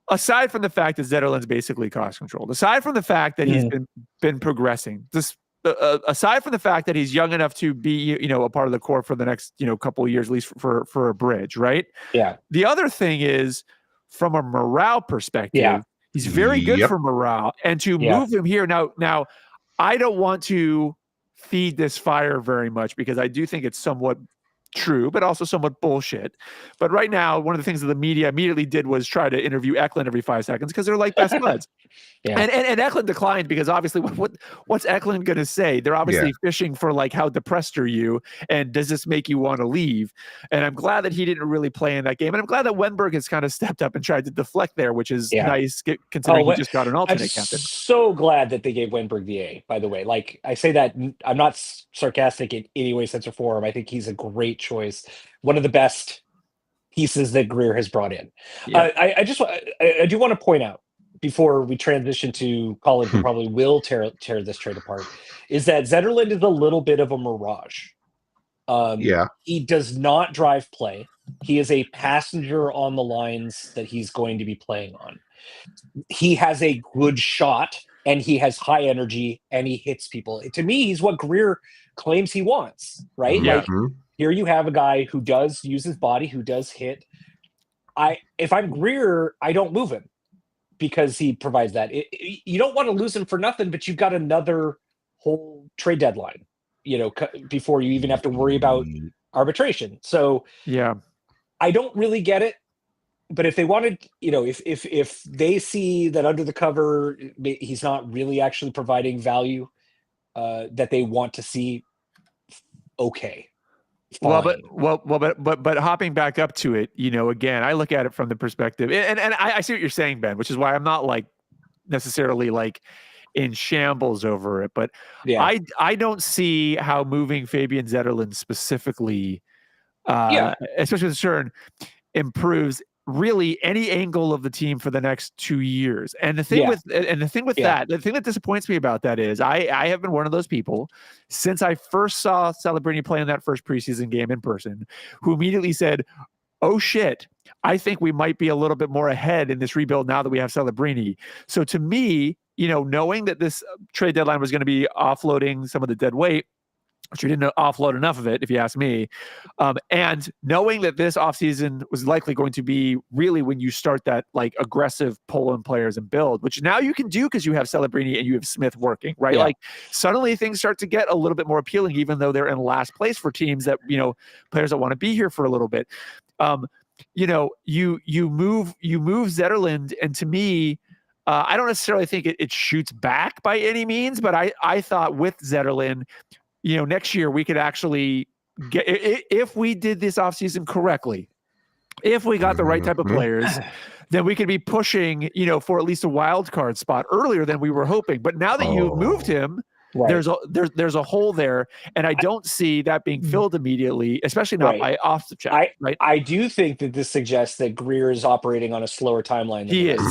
aside from the fact that Zetterlund's basically cost controlled, aside from the fact that he's been progressing, aside from the fact that he's young enough to be, a part of the core for the next, couple of years, at least for a bridge, right? Yeah. The other thing is, from a morale perspective, he's very good for morale, and to move him here now, I don't want to feed this fire very much because I do think it's somewhat true, but also somewhat bullshit. But right now, one of the things that the media immediately did was try to interview Eklund every 5 seconds because they're like best buds. And Eklund declined because obviously, what's Eklund going to say? They're obviously fishing for like, how depressed are you, and does this make you want to leave? And I'm glad that he didn't really play in that game, and I'm glad that Wenberg has kind of stepped up and tried to deflect there, which is nice considering he just got an alternate captain. So glad that they gave Wenberg the A. By the way, like I say that I'm not sarcastic in any way, sense, or form. I think he's a great choice, one of the best pieces that Greer has brought in. I do want to point out, before we transition to Colin, who probably will tear this trade apart, is that Zetterlund is a little bit of a mirage. He does not drive play. He is a passenger on the lines that he's going to be playing on. He has a good shot, and he has high energy, and he hits people. To me, he's what Greer claims he wants, right? Yeah. Like, here you have a guy who does use his body, who does hit. If I'm Greer, I don't move him because he provides that. You don't want to lose him for nothing, but you've got another whole trade deadline, before you even have to worry about arbitration. So I don't really get it. But if they wanted, if they see that under the cover, he's not really actually providing value that they want to see, okay. Fine. But hopping back up to it, again, I look at it from the perspective, and I see what you're saying, Ben, which is why I'm not like necessarily like in shambles over it. But I don't see how moving Fabian Zetterlund specifically, especially with Stern, improves really any angle of the team for the next 2 years. And the thing the thing that disappoints me about that is I have been one of those people since I first saw Celebrini play in that first preseason game in person, who immediately said, oh shit, I think we might be a little bit more ahead in this rebuild now that we have Celebrini. So to me, knowing that this trade deadline was going to be offloading some of the dead weight, which we didn't offload enough of it, if you ask me. And knowing that this offseason was likely going to be really when you start that like aggressive pull in players and build, which now you can do because you have Celebrini and you have Smith working, right? Like suddenly things start to get a little bit more appealing, even though they're in last place for teams that, players that want to be here for a little bit. You move Zetterlund, and to me, I don't necessarily think it shoots back by any means, but I thought with Zetterlund, next year we could actually get, if we did this offseason correctly, if we got the right type of players, then we could be pushing, for at least a wild card spot earlier than we were hoping. But now that you've moved him, there's a hole there, and I don't see that being filled immediately, especially not by Ostapchuk. I do think that this suggests that Greer is operating on a slower timeline than he is.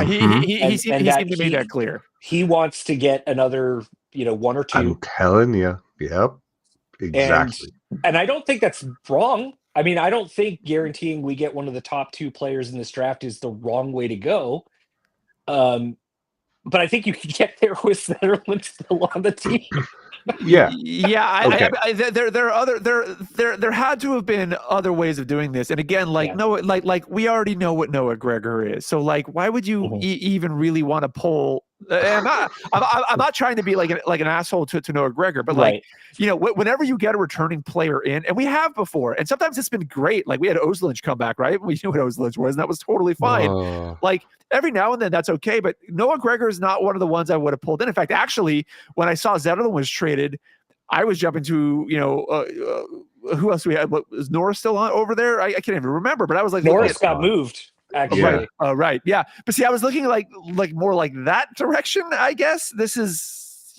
He seemed to make that clear. He wants to get another, 1 or 2. I'm telling you. Yep. Exactly. And I don't think that's wrong. I mean, I don't think guaranteeing we get one of the top 2 players in this draft is the wrong way to go. But I think you can get there with Zetterlund still on the team. There are other there had to have been other ways of doing this, and again, like we already know what Noah Gregor is, so like why would you even really want to pull? I'm not trying to be like an asshole to Noah Gregor, but whenever you get a returning player in, and we have before, and sometimes it's been great. Like we had Oslunch come back, right? We knew what Oslunch was, and that was totally fine. Like every now and then that's okay, but Noah Gregor is not one of the ones I would have pulled in. In fact, actually, when I saw Zetterlund was traded, I was jumping to who else we had? What is Norris still on over there? I can't even remember, but I was like, Norris got moved. Actually. Right. Yeah. But see, I was looking like more like that direction, I guess. This is,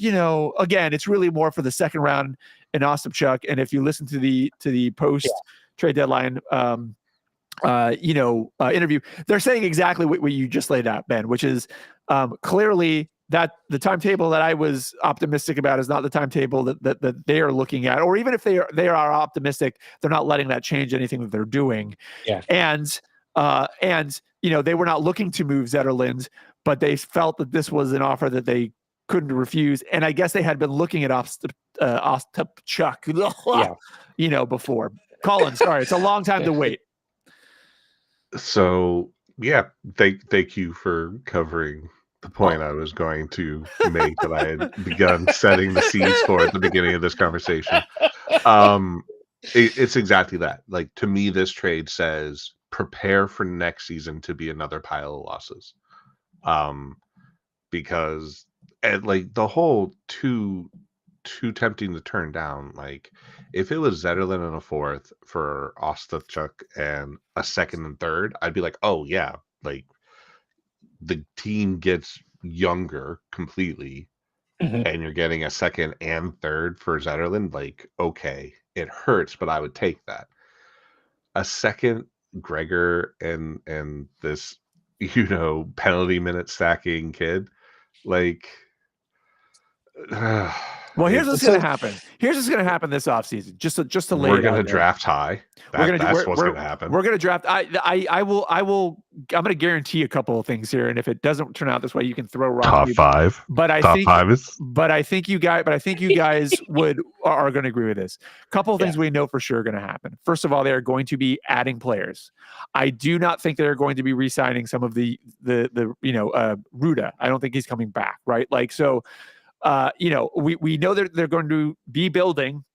again, it's really more for the second round in Ostapchuk. And if you listen to the post trade deadline, interview, they're saying exactly what you just laid out, Ben, which is clearly that the timetable that I was optimistic about is not the timetable that they are looking at, or even if they are optimistic, they're not letting that change anything that they're doing. Yeah. And they were not looking to move Zetterlund, but they felt that this was an offer that they couldn't refuse. And I guess they had been looking at Ostapchuk, before. Colin, sorry, it's a long time to wait. So yeah, thank you for covering the point I was going to make that I had begun setting the seeds for at the beginning of this conversation. It's exactly that. Like, to me, this trade says prepare for next season to be another pile of losses. Because like the whole too tempting to turn down. Like, if it was Zetterlund and a fourth for Ostapchuk and a second and third, I'd be like, oh yeah, like the team gets younger completely, and you're getting a second and third for Zetterlund. Like, okay, it hurts, but I would take that. A second Gregor and this, penalty minute stacking kid, like. Well, here's what's going to happen. Here's what's going to happen this offseason. Just to lay it out. We're going to draft high. That's what's going to happen. We're going to draft. I'm going to guarantee a couple of things here, and if it doesn't turn out this way, you can throw rocks. Top five. But I think you guys are going to agree with this. A couple of things we know for sure are going to happen. First of all, they are going to be adding players. I do not think they're going to be re-signing some of the Ruda. I don't think he's coming back. Right. Like, so. We know that they're going to be building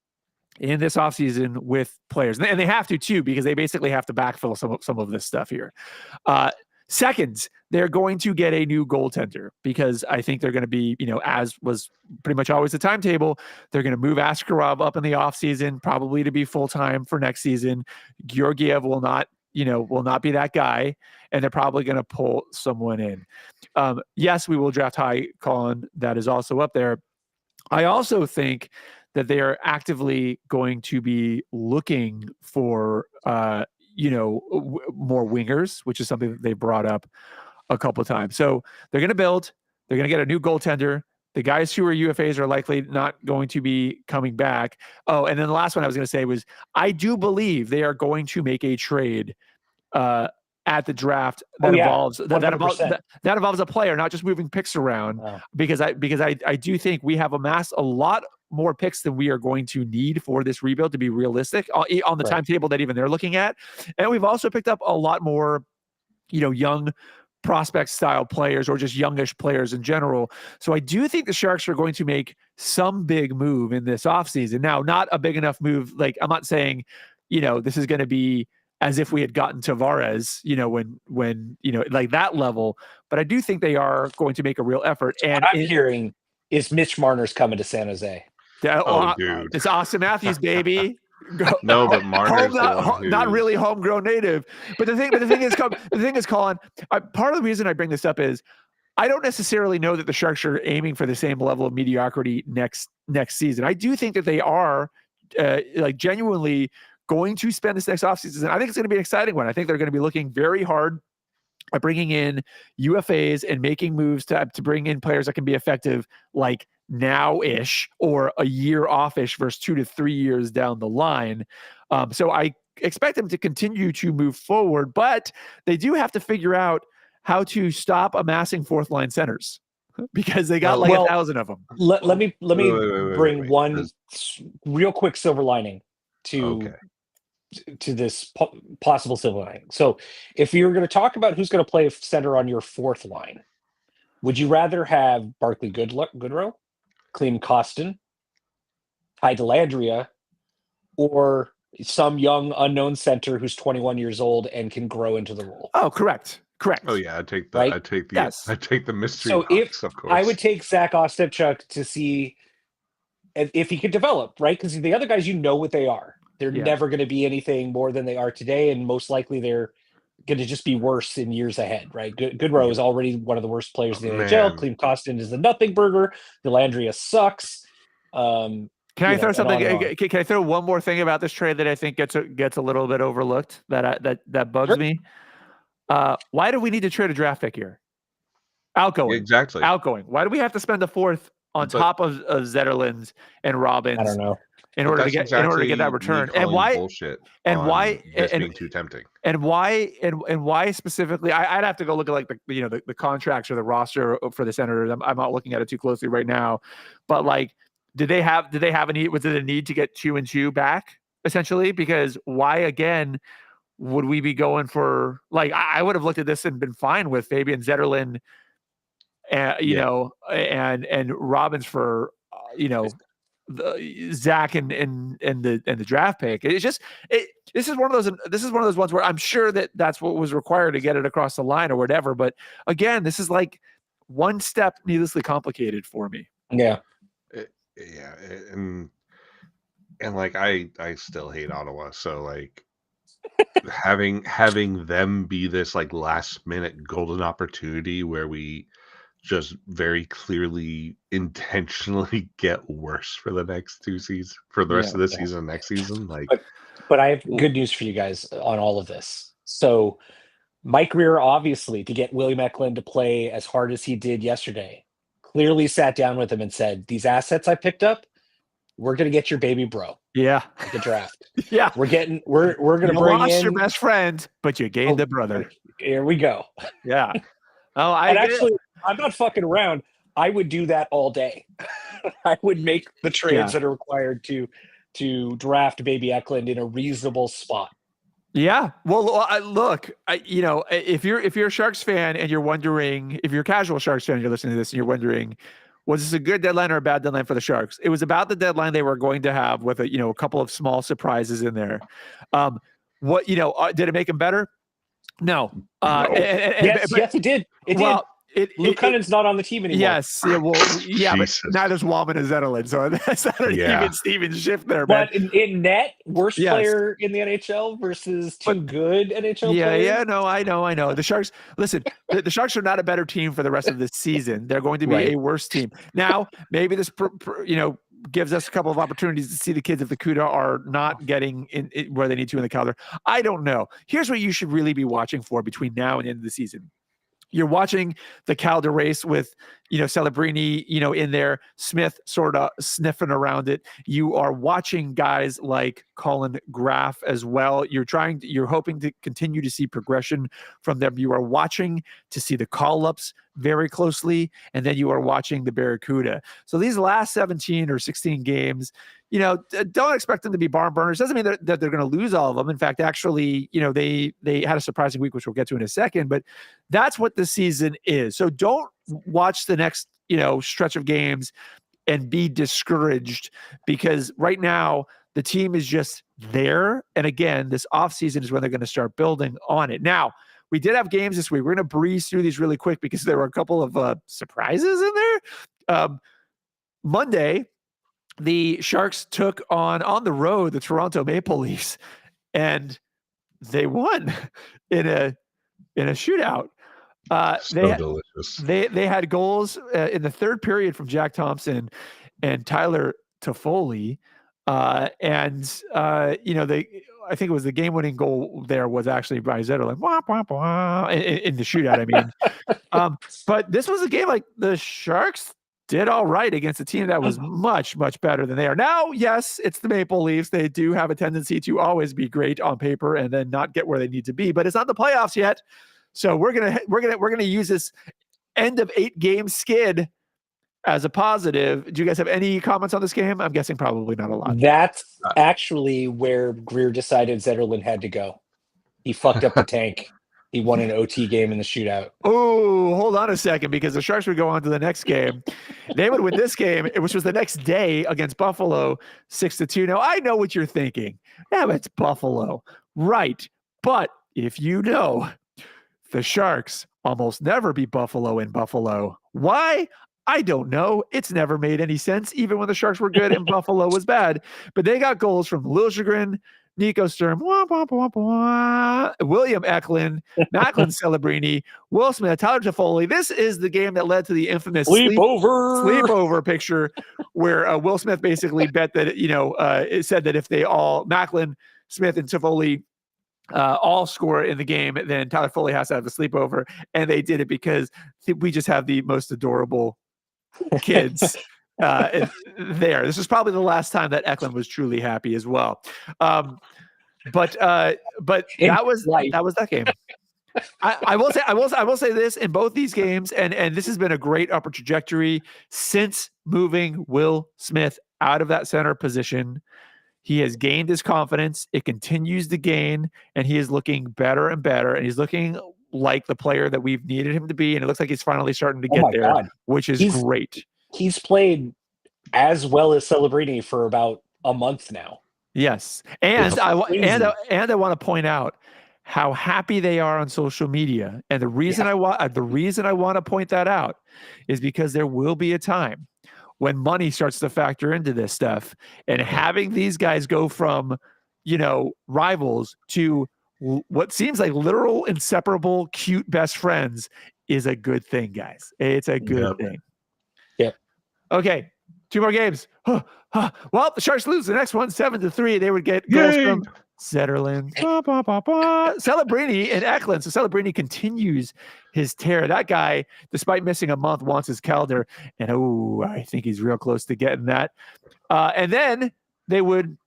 in this offseason with players, and they have to too, because they basically have to backfill some of this stuff here. Second, they're going to get a new goaltender, because I think they're going to be, as was pretty much always the timetable, they're going to move Askarov up in the offseason, probably to be full-time for next season. Georgiev will not be that guy, and they're probably going to pull someone in. Yes, we will draft high, Colin. That is also up there. I also think that they are actively going to be looking for, more wingers, which is something that they brought up a couple of times. So they're going to build. They're going to get a new goaltender. The guys who are UFAs are likely not going to be coming back. Oh, and then the last one I was going to say was, I do believe they are going to make a trade at the draft that involves a player, not just moving picks around. Because I do think we have amassed a lot more picks than we are going to need for this rebuild to be realistic on the timetable that even they're looking at. And we've also picked up a lot more, young prospect style players, or just youngish players in general. So I do think the Sharks are going to make some big move in this offseason. Now, not a big enough move. Like, I'm not saying, this is going to be as if we had gotten Tavares, when like that level, but I do think they are going to make a real effort. And what I'm hearing is Mitch Marner's coming to San Jose. Dude. It's Austin Matthews, baby. No, but Marner's not really homegrown native. But the thing is, Colin, part of the reason I bring this up is I don't necessarily know that the Sharks are aiming for the same level of mediocrity next season. I do think that they are genuinely going to spend this next offseason. I think it's going to be an exciting one. I think they're going to be looking very hard at bringing in UFAs and making moves to bring in players that can be effective like now-ish or a year off-ish versus 2 to 3 years down the line. So I expect them to continue to move forward, but they do have to figure out how to stop amassing fourth-line centers, because they got 1,000 of them. Let me bring one real quick silver lining to this possible silver lining. So if you're going to talk about who's going to play center on your fourth line, would you rather have Barclay Goodrow, Klim Kostin, Ty Dellandrea, or some young unknown center who's 21 years old and can grow into the role? Oh, correct. Oh yeah, I take the mystery. So box, of course. I would take Zach Ostapchuk to see if he could develop, right? Because the other guys, what they are. They're never going to be anything more than they are today, and most likely they're going to just be worse in years ahead, right? Goodrow is already one of the worst players in the NHL. Klim Kostin is the nothing burger. Dellandrea sucks. Can I throw something? Can I throw one more thing about this trade that I think gets a little bit overlooked that bugs me? Why do we need to trade a draft pick here? Outgoing. Exactly. Outgoing. Why do we have to spend a fourth on top of Zetterlund and Robbins? I don't know. in order to get that return. And why bullshit? And why this being too tempting? And why specifically? I'd have to go look at like the contracts or the roster for the Senators. I'm not looking at it too closely right now, but like, did they have a need? Was it a need to get 2-2 back essentially? Because why again would we be going for like? I would have looked at this and been fine with Fabian Zetterlund, and Robbins for Zach and the draft pick. It's just this is one of those ones where I'm sure that's what was required to get it across the line or whatever. But again, this is like one step needlessly complicated for me. Yeah. Yeah. And like, I still hate Ottawa. So like having them be this like last minute golden opportunity where we just very clearly intentionally get worse for the next two seasons, for the rest of the season, next season. Like, but I have good news for you guys on all of this. So Mike Grier, obviously, to get William Eklund to play as hard as he did yesterday, clearly sat down with him and said, these assets I picked up, we're going to get your baby bro. Yeah. At the draft. Yeah. We're going to bring in your best friend, but you gained a brother. Here we go. Yeah. Oh, I'm not fucking around. I would do that all day. I would make the trades that are required to draft baby Eklund in a reasonable spot. Yeah. Well, look, if you're a Sharks fan and you're wondering, if you're a casual Sharks fan, you're listening to this and you're wondering, was this a good deadline or a bad deadline for the Sharks? It was about the deadline they were going to have with a couple of small surprises in there. Did it make them better? No. Yes, it did. It did. Luke Cunning's not on the team anymore. Yes. Yeah, but neither's Walman and Zetterlund, so that's not an even Steven shift there. But in net, worst player in the NHL versus two good NHL players? Yeah, no, I know. The Sharks, listen, the Sharks are not a better team for the rest of this season. They're going to be a worse team. Now, maybe this, gives us a couple of opportunities to see the kids if the CUDA are not getting in where they need to in the calendar. I don't know. Here's what you should really be watching for between now and the end of the season. You're watching the Calder race with, Celebrini, in there, Smith sort of sniffing around it. You are watching guys like Colin Graf as well. You're hoping to continue to see progression from them. You are watching to see the call-ups very closely, and then you are watching the Barracuda. So these last 17 or 16 games, don't expect them to be barn burners. Doesn't mean that they're going to lose all of them. In fact, actually, they had a surprising week, which we'll get to in a second, but that's what the season is. So don't watch the next, stretch of games and be discouraged, because right now the team is just there. And again, this offseason is when they're going to start building on it. Now, we did have games this week. We're going to breeze through these really quick because there were a couple of surprises in there. Monday, the Sharks took on the road the Toronto Maple Leafs, and they won in a shootout. Delicious. They had goals in the third period from Jack Thompson and Tyler Toffoli, I think it was the game-winning goal there was actually by Zetterlund in the shootout. I mean, but this was a game like the Sharks did all right against a team that was much, much better than they are now. Yes, it's the Maple Leafs. They do have a tendency to always be great on paper and then not get where they need to be, but it's not the playoffs yet. So we're gonna use this end of 8-game skid as a positive. Do you guys have any comments on this game? I'm guessing probably not a lot. That's actually where Grier decided Zetterlund had to go. He fucked up the tank. He won an OT game in the shootout. Oh, hold on a second, because the Sharks would go on to the next game. They would win this game, which was the next day against Buffalo, 6-2. Now, I know what you're thinking. Yeah, but it's Buffalo. Right. But if you know, the Sharks almost never beat Buffalo in Buffalo. Why? I don't know. It's never made any sense, even when the Sharks were good and Buffalo was bad. But they got goals from Liljegren, Nico Sturm, William Eklund, Macklin Celebrini, Will Smith, Tyler Toffoli. This is the game that led to the infamous sleepover picture where Will Smith basically bet that, it said that if they all, Macklin, Smith, and Toffoli all score in the game, then Tyler Toffoli has to have a sleepover. And they did it because we just have the most adorable kids there. This is probably the last time that Eklund was truly happy as well. But that was that game. I will say this in both these games, and this has been a great upward trajectory since moving Will Smith out of that center position. He has gained his confidence. It continues to gain, and he is looking better and better, and he's looking like the player that we've needed him to be, and it looks like he's finally starting to get there, which is great. He's played as well as Celebrini for about a month now. Yes, and I want to point out how happy they are on social media, and the reason I want to point that out is because there will be a time when money starts to factor into this stuff, and having these guys go from rivals to what seems like literal inseparable cute best friends is a good thing, guys. It's a good thing. Yep. Okay, 2 more games. Well, the Sharks lose the next one 7-3. They would get goals from Zetterlund, Celebrini, and Eklund. So Celebrini continues his tear. That guy, despite missing a month, wants his Calder, and I think he's real close to getting that. And then they would,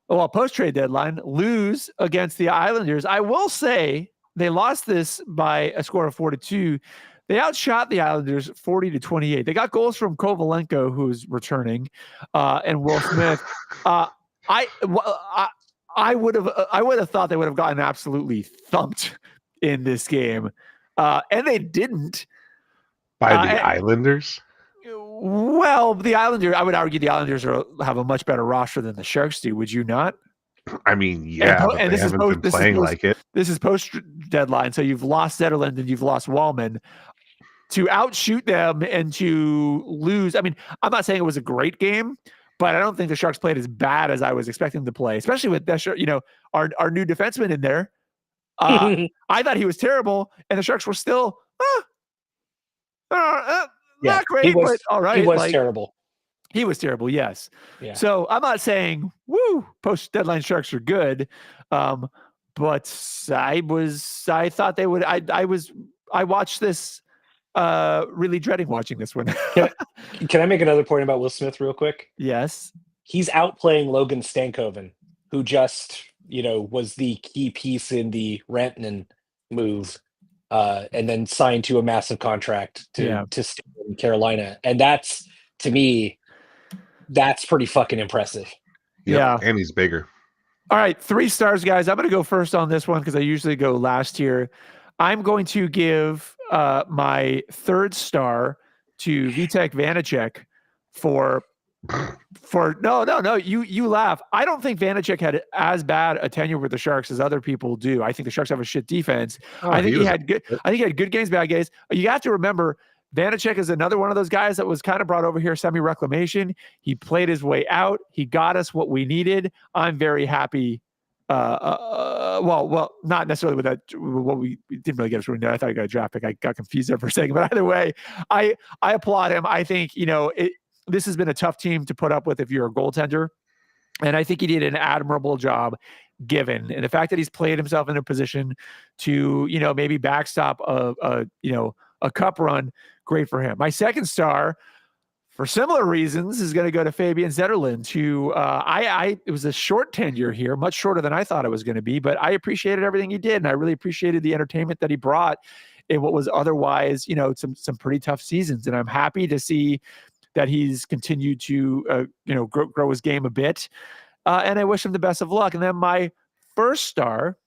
post-trade deadline, lose against the Islanders. I will say they lost this by a score of 4-2. They outshot the Islanders 40-28. They got goals from Kovalenko, who's returning, and Will Smith. I would have thought they would have gotten absolutely thumped in this game, and they didn't. By the Islanders? Well, the Islanders. I would argue the Islanders have a much better roster than the Sharks do. Would you not? I mean, yeah, but they haven't been playing like it. This is post-deadline, so you've lost Zetterlund and you've lost Wallman. To outshoot them and to lose, I mean, I'm not saying it was a great game, but I don't think the Sharks played as bad as I was expecting them to play, especially with that, our new defenseman in there. I thought he was terrible, and the Sharks were still not great, but all right. He was terrible. He was terrible, yes. Yeah. So I'm not saying, post-deadline Sharks are good, but I thought they would. I watched this. Really dreading watching this one. Can I make another point about Will Smith real quick? Yes. He's outplaying Logan Stankoven, who just, was the key piece in the Rantanen move, and then signed to a massive contract to stay in Carolina. And that's, to me, that's pretty fucking impressive. Yeah. And he's bigger. All right, 3 stars, guys. I'm going to go first on this one because I usually go last here. I'm going to give my 3rd star to Vitek Vanacek for no. You laugh. I don't think Vanacek had as bad a tenure with the Sharks as other people do. I think the Sharks have a shit defense. I think he had good games, bad games. You have to remember, Vanacek is another one of those guys that was kind of brought over here semi-reclamation. He played his way out. He got us what we needed. I'm very happy. Well, not necessarily with that. What we didn't really get us really. I thought I got a draft pick. I got confused there for a second, but either way, I applaud him. I think this has been a tough team to put up with if you're a goaltender, and I think he did an admirable job. Given and the fact that he's played himself in a position to maybe backstop a cup run, great for him. My 2nd star, for similar reasons, is going to go to Fabian Zetterlund, who it was a short tenure here, much shorter than I thought it was going to be, but I appreciated everything he did, and I really appreciated the entertainment that he brought in what was otherwise, some pretty tough seasons. And I'm happy to see that he's continued to, grow his game a bit, and I wish him the best of luck. And then my 1st star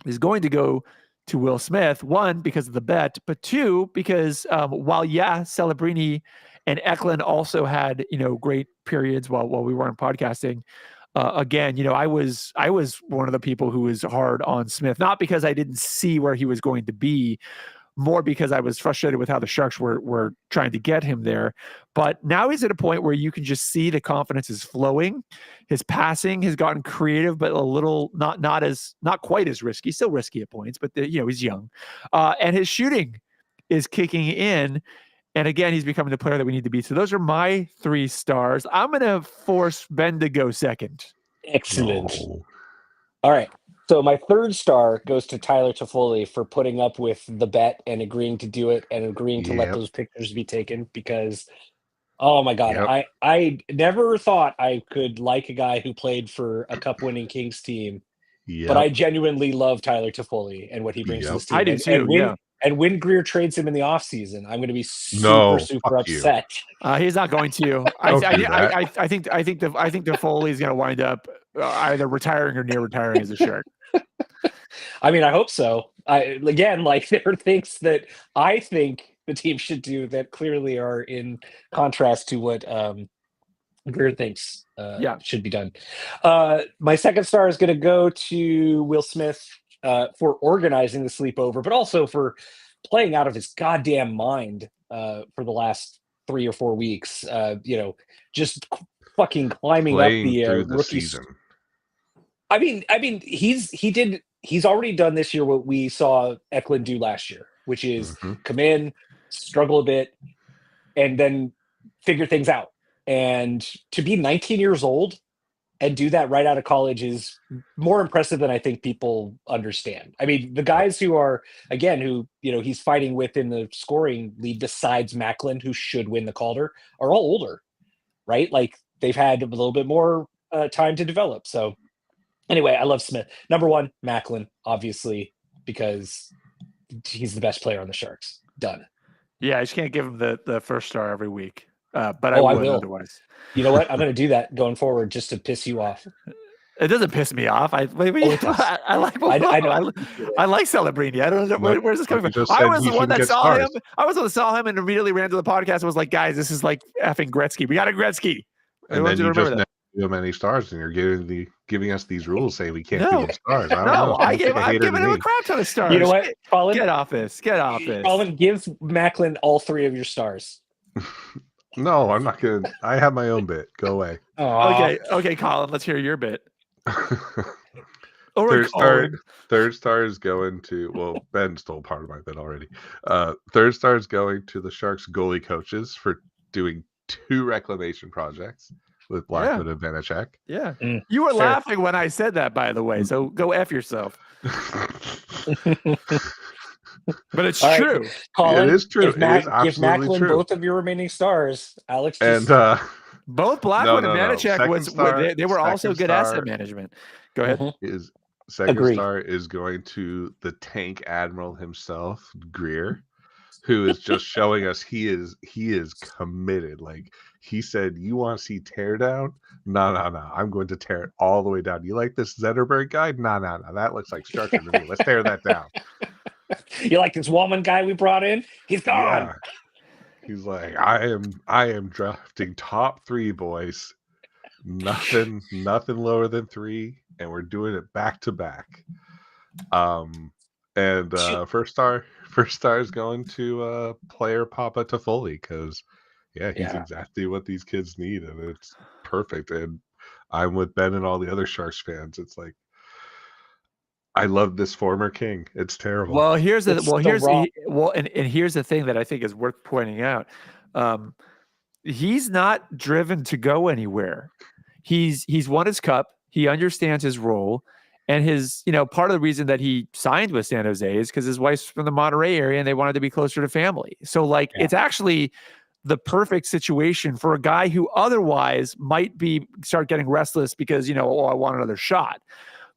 is going to go to Will Smith, 1, because of the bet, but 2, because while Celebrini and Eklund also had, great periods while we weren't podcasting. Again, I was one of the people who was hard on Smith, not because I didn't see where he was going to be, more because I was frustrated with how the Sharks were trying to get him there. But now he's at a point where you can just see the confidence is flowing. His passing has gotten creative, but a little not quite as risky. Still risky at points, but he's young, and his shooting is kicking in. And again, he's becoming the player that we need to be. So those are my 3 stars. I'm going to force Ben to go second. Excellent. Oh. All right. So my 3rd star goes to Tyler Toffoli for putting up with the bet and agreeing to do it and agreeing to let those pictures be taken, because Oh my God. Yep. I never thought I could like a guy who played for a cup winning Kings team, but I genuinely love Tyler Toffoli and what he brings to this team. I do too. And when Greer trades him in the offseason, I'm going to be super you. upset. He's not going to. I think Toffoli is going to wind up either retiring or near retiring as a Shark. I mean, I hope so. Again, like there are things that I think the team should do that clearly are in contrast to what Greer thinks should be done. My second star is going to go to Will Smith for organizing the sleepover, but also for playing out of his goddamn mind for the last 3 or 4 weeks. Just fucking climbing up the rookie season. I mean, he's already done this year what we saw Eklund do last year, which is come in, struggle a bit, and then figure things out. And to be 19 years old and do that right out of college is more impressive than I think people understand. I mean, the guys who are, again, who, he's fighting with in the scoring lead besides Macklin, who should win the Calder, are all older, right? Like they've had a little bit more time to develop. So anyway, I love Smith. Number 1, Macklin, obviously, because he's the best player on the Sharks. Done. Yeah, I just can't give him the first star every week. But I will otherwise. You know what? I'm going to do that going forward just to piss you off. It doesn't piss me off. I like Celebrini. I don't know where's this coming from. I was the one that saw him. I was the one that saw him and immediately ran to the podcast and was like, "Guys, this is like effing Gretzky. We got a Gretzky." And then you just never give him any stars, and you're giving us these rules saying we can't give him stars. I'm giving him a crap ton of stars. You know what, Colin? Get off this. Colin, give Macklin all 3 of your stars. No, I'm not gonna. I have my own bit. Go away. Okay, Colin. Let's hear your bit. Third star is going to. Well, Ben stole part of my bit already. Third star is going to the Sharks goalie coaches for doing 2 reclamation projects with Blackwood and Vanacek. Yeah, you were laughing when I said that, by the way. So go F yourself. But it's true. Right. Colin, it is true. Give Macklin both of your remaining stars. Alex just... and both Blackwood and Vanacek they were also good asset management. Go ahead. Is second star is going to the tank admiral himself, Greer, who is just showing us he is committed. Like he said, you want to see tear down? No. I'm going to tear it all the way down. You like this Zetterberg guy? No. That looks like structure to me. Let's tear that down. You like this Wallman guy we brought in? He's gone. Yeah. He's like, I am drafting top 3, boys. Nothing lower than 3, and we're doing it back to back. First star is going to player Papa Toffoli because he's exactly what these kids need, and it's perfect. And I'm with Ben and all the other Sharks fans. It's like, I love this former King. It's terrible. Well, here's the thing that I think is worth pointing out. He's not driven to go anywhere. He's won his cup. He understands his role, and his part of the reason that he signed with San Jose is because his wife's from the Monterey area and they wanted to be closer to family. So it's actually the perfect situation for a guy who otherwise might start getting restless because I want another shot.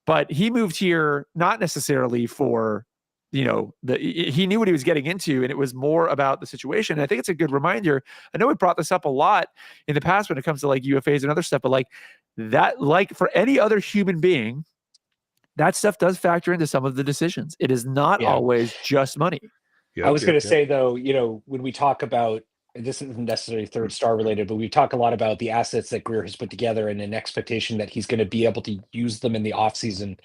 But he moved here not necessarily for, he knew what he was getting into, and it was more about the situation. And I think it's a good reminder. I know we brought this up a lot in the past when it comes to UFAs and other stuff, but for any other human being, that stuff does factor into some of the decisions. It is not always just money. I was going to say, though, when we talk about, this isn't necessarily third star related, but we talk a lot about the assets that Greer has put together and an expectation that he's going to be able to use them in the offseason.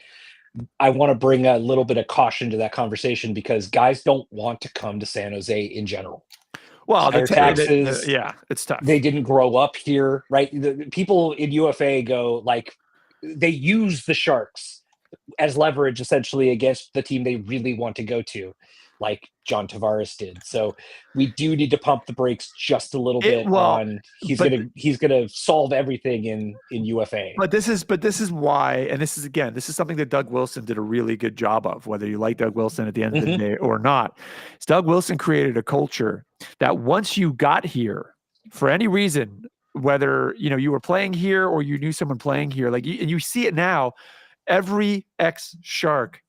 I want to bring a little bit of caution to that conversation because guys don't want to come to San Jose in general. Well, the taxes, it's tough. They didn't grow up here, right? The people in UFA go they use the Sharks as leverage essentially against the team they really want to go to, like John Tavares did. So we do need to pump the brakes just a little bit on he's gonna solve everything in UFA. But this is why, and this is something that Doug Wilson did a really good job of, whether you like Doug Wilson at the end of the day or not. Doug Wilson created a culture that once you got here, for any reason, whether you were playing here or you knew someone playing here, like and you see it now, every ex-Shark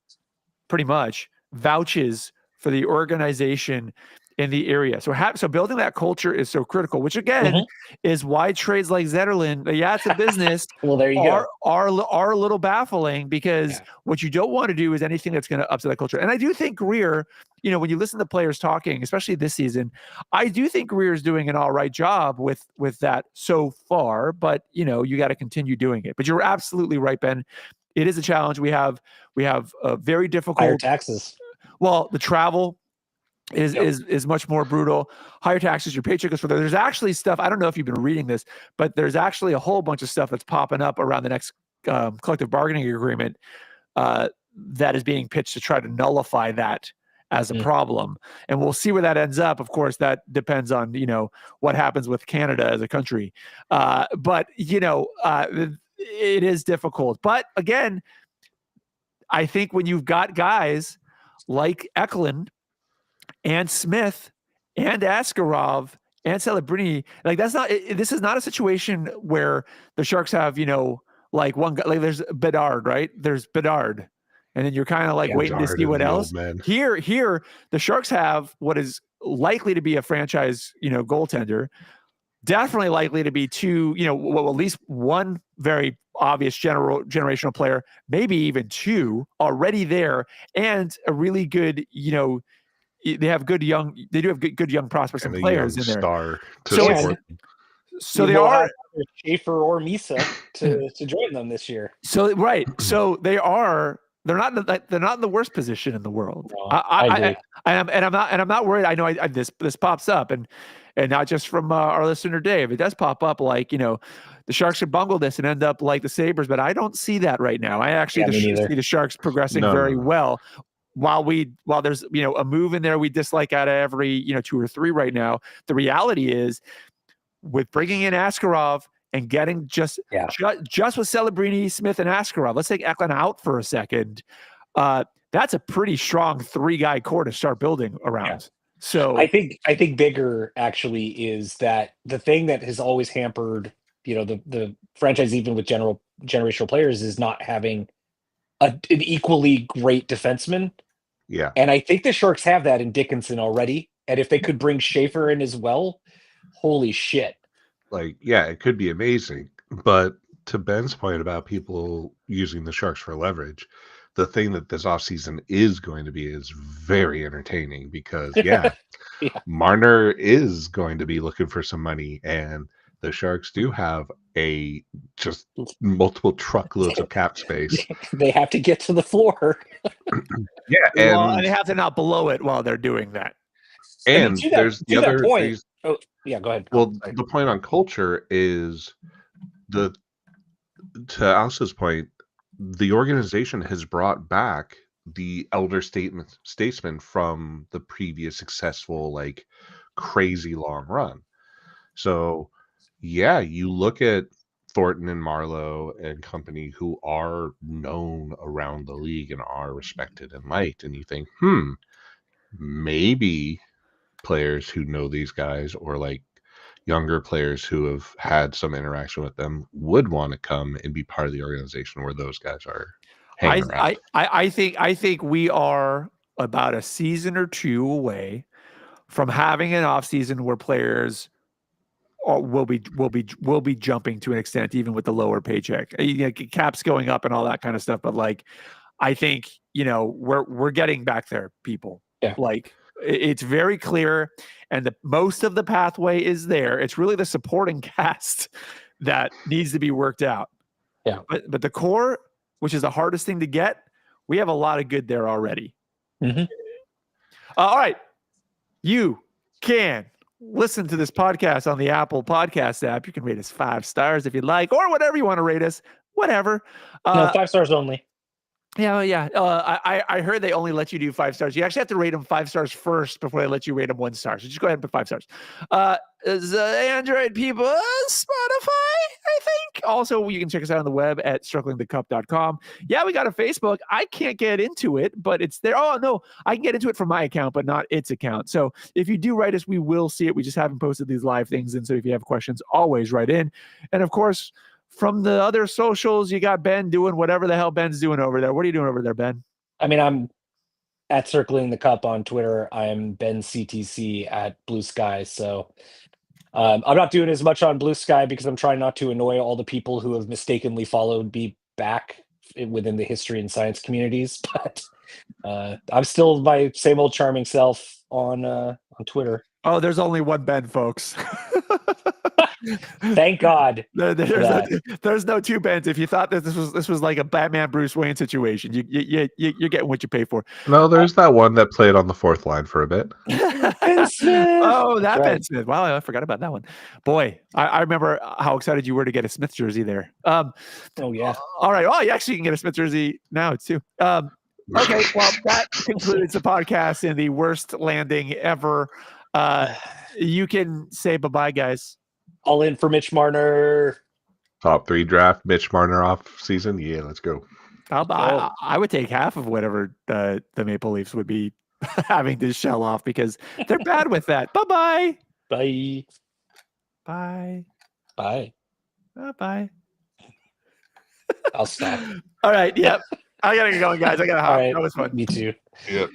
pretty much vouches for the organization in the area. So building that culture is so critical, which again is why trades like Zetterlund, it's a business, well, there you go. Are a little baffling, because what you don't want to do is anything that's going to upset that culture. And I do think Greer, when you listen to players talking, especially this season, I do think Greer is doing an all right job with that so far, but you got to continue doing it. But you're absolutely right, Ben. It is a challenge. We have a very difficult higher taxes. Well, the travel is much more brutal. Higher taxes, your paycheck is further. There's actually stuff, I don't know if you've been reading this, but there's actually a whole bunch of stuff that's popping up around the next collective bargaining agreement that is being pitched to try to nullify that as a problem. And we'll see where that ends up. Of course, that depends on, what happens with Canada as a country. But it is difficult. But again, I think when you've got guys like Eklund and Smith and Askarov and Celebrini, like this is not a situation where the Sharks have, like one guy, like there's Bedard, right? There's Bedard. And then you're kind of like waiting to see what else. Here, the Sharks have what is likely to be a franchise, goaltender. Definitely likely to be two, well, at least one very obvious generational player, maybe even two already there, and a really good, they have good young prospects and players in there. Star to support. So they are Schaefer or Misa to join them this year. So right, so they are. They're not in the worst position in the world. No, I agree. I'm not worried. I know this pops up and not just from our listener Dave. It does pop up like the Sharks should bungle this and end up like the Sabres, but I don't see that right now. I actually see the Sharks progressing very well. While there's a move in there we dislike out of every 2 or 3 right now. The reality is, with bringing in Askarov and getting just with Celebrini, Smith, and Askarov, let's take Eklund out for a second. That's a pretty strong 3-guy core to start building around. Yeah. So I think bigger actually is that the thing that has always hampered the franchise, even with generational players, is not having an equally great defenseman. Yeah, and I think the Sharks have that in Dickinson already. And if they could bring Schaefer in as well, holy shit! Like, it could be amazing. But to Ben's point about people using the Sharks for leverage, the thing that this offseason is going to be is very entertaining because, Marner is going to be looking for some money, and the Sharks do have just multiple truckloads of cap space. They have to get to the floor. And they have to not blow it while they're doing that. And there's the other point. Oh, yeah, go ahead. Well, the point on culture is to Alice's point, the organization has brought back the elder statesman from the previous successful, like, crazy long run. So, you look at Thornton and Marleau and company who are known around the league and are respected and liked, and you think, maybe players who know these guys or like younger players who have had some interaction with them would want to come and be part of the organization where those guys are hanging around. I think we are about a season or 2 away from having an off season where players will be jumping to an extent, even with the lower paycheck. Caps going up and all that kind of stuff. But like, I think we're getting back there, people. Yeah. Like, it's very clear, and most of the pathway is there. It's really the supporting cast that needs to be worked out. Yeah. But the core, which is the hardest thing to get, we have a lot of good there already. Mm-hmm. All right. You can listen to this podcast on the Apple Podcast app. You can rate us 5 stars if you'd like, or whatever you want to rate us, whatever. No, 5 stars only. Yeah. I heard they only let you do 5 stars. You actually have to rate them 5 stars first before they let you rate them 1 star. So just go ahead and put 5 stars. Is Android people, Spotify, I think. Also, you can check us out on the web at circlingthecup.com. Yeah, we got a Facebook. I can't get into it, but it's there. Oh, no, I can get into it from my account, but not its account. So if you do write us, we will see it. We just haven't posted these live things. And so if you have questions, always write in. And of course, from the other socials, you got Ben doing whatever the hell Ben's doing over there. What are you doing over there, Ben? I mean, I'm at Circling the Cup on Twitter. I'm Ben CTC at Blue Sky. So I'm not doing as much on Blue Sky because I'm trying not to annoy all the people who have mistakenly followed me back within the history and science communities. But I'm still my same old charming self on Twitter. Oh, there's only one Ben, folks. Thank God. There's no two Bens. If you thought that this was like a Batman Bruce Wayne situation, you're getting what you pay for. No, there's that one that played on the fourth line for a bit. Ben Smith. Oh, that right. Ben Smith. Wow, I forgot about that one. Boy, I remember how excited you were to get a Smith jersey there. Oh yeah. All right. Oh, you actually can get a Smith jersey now too. Okay. Well, that concludes the podcast in the worst landing ever. You can say bye-bye, guys. All in for Mitch Marner. Top 3 draft, Mitch Marner off season. Yeah, let's go. I would take half of whatever the Maple Leafs would be having to shell off because they're bad with that. Bye-bye. Bye. Bye. Bye. Bye. I'll stop. All right. Yep. I gotta get going, guys. I gotta hop. Right. That was fun. Me too. Yep.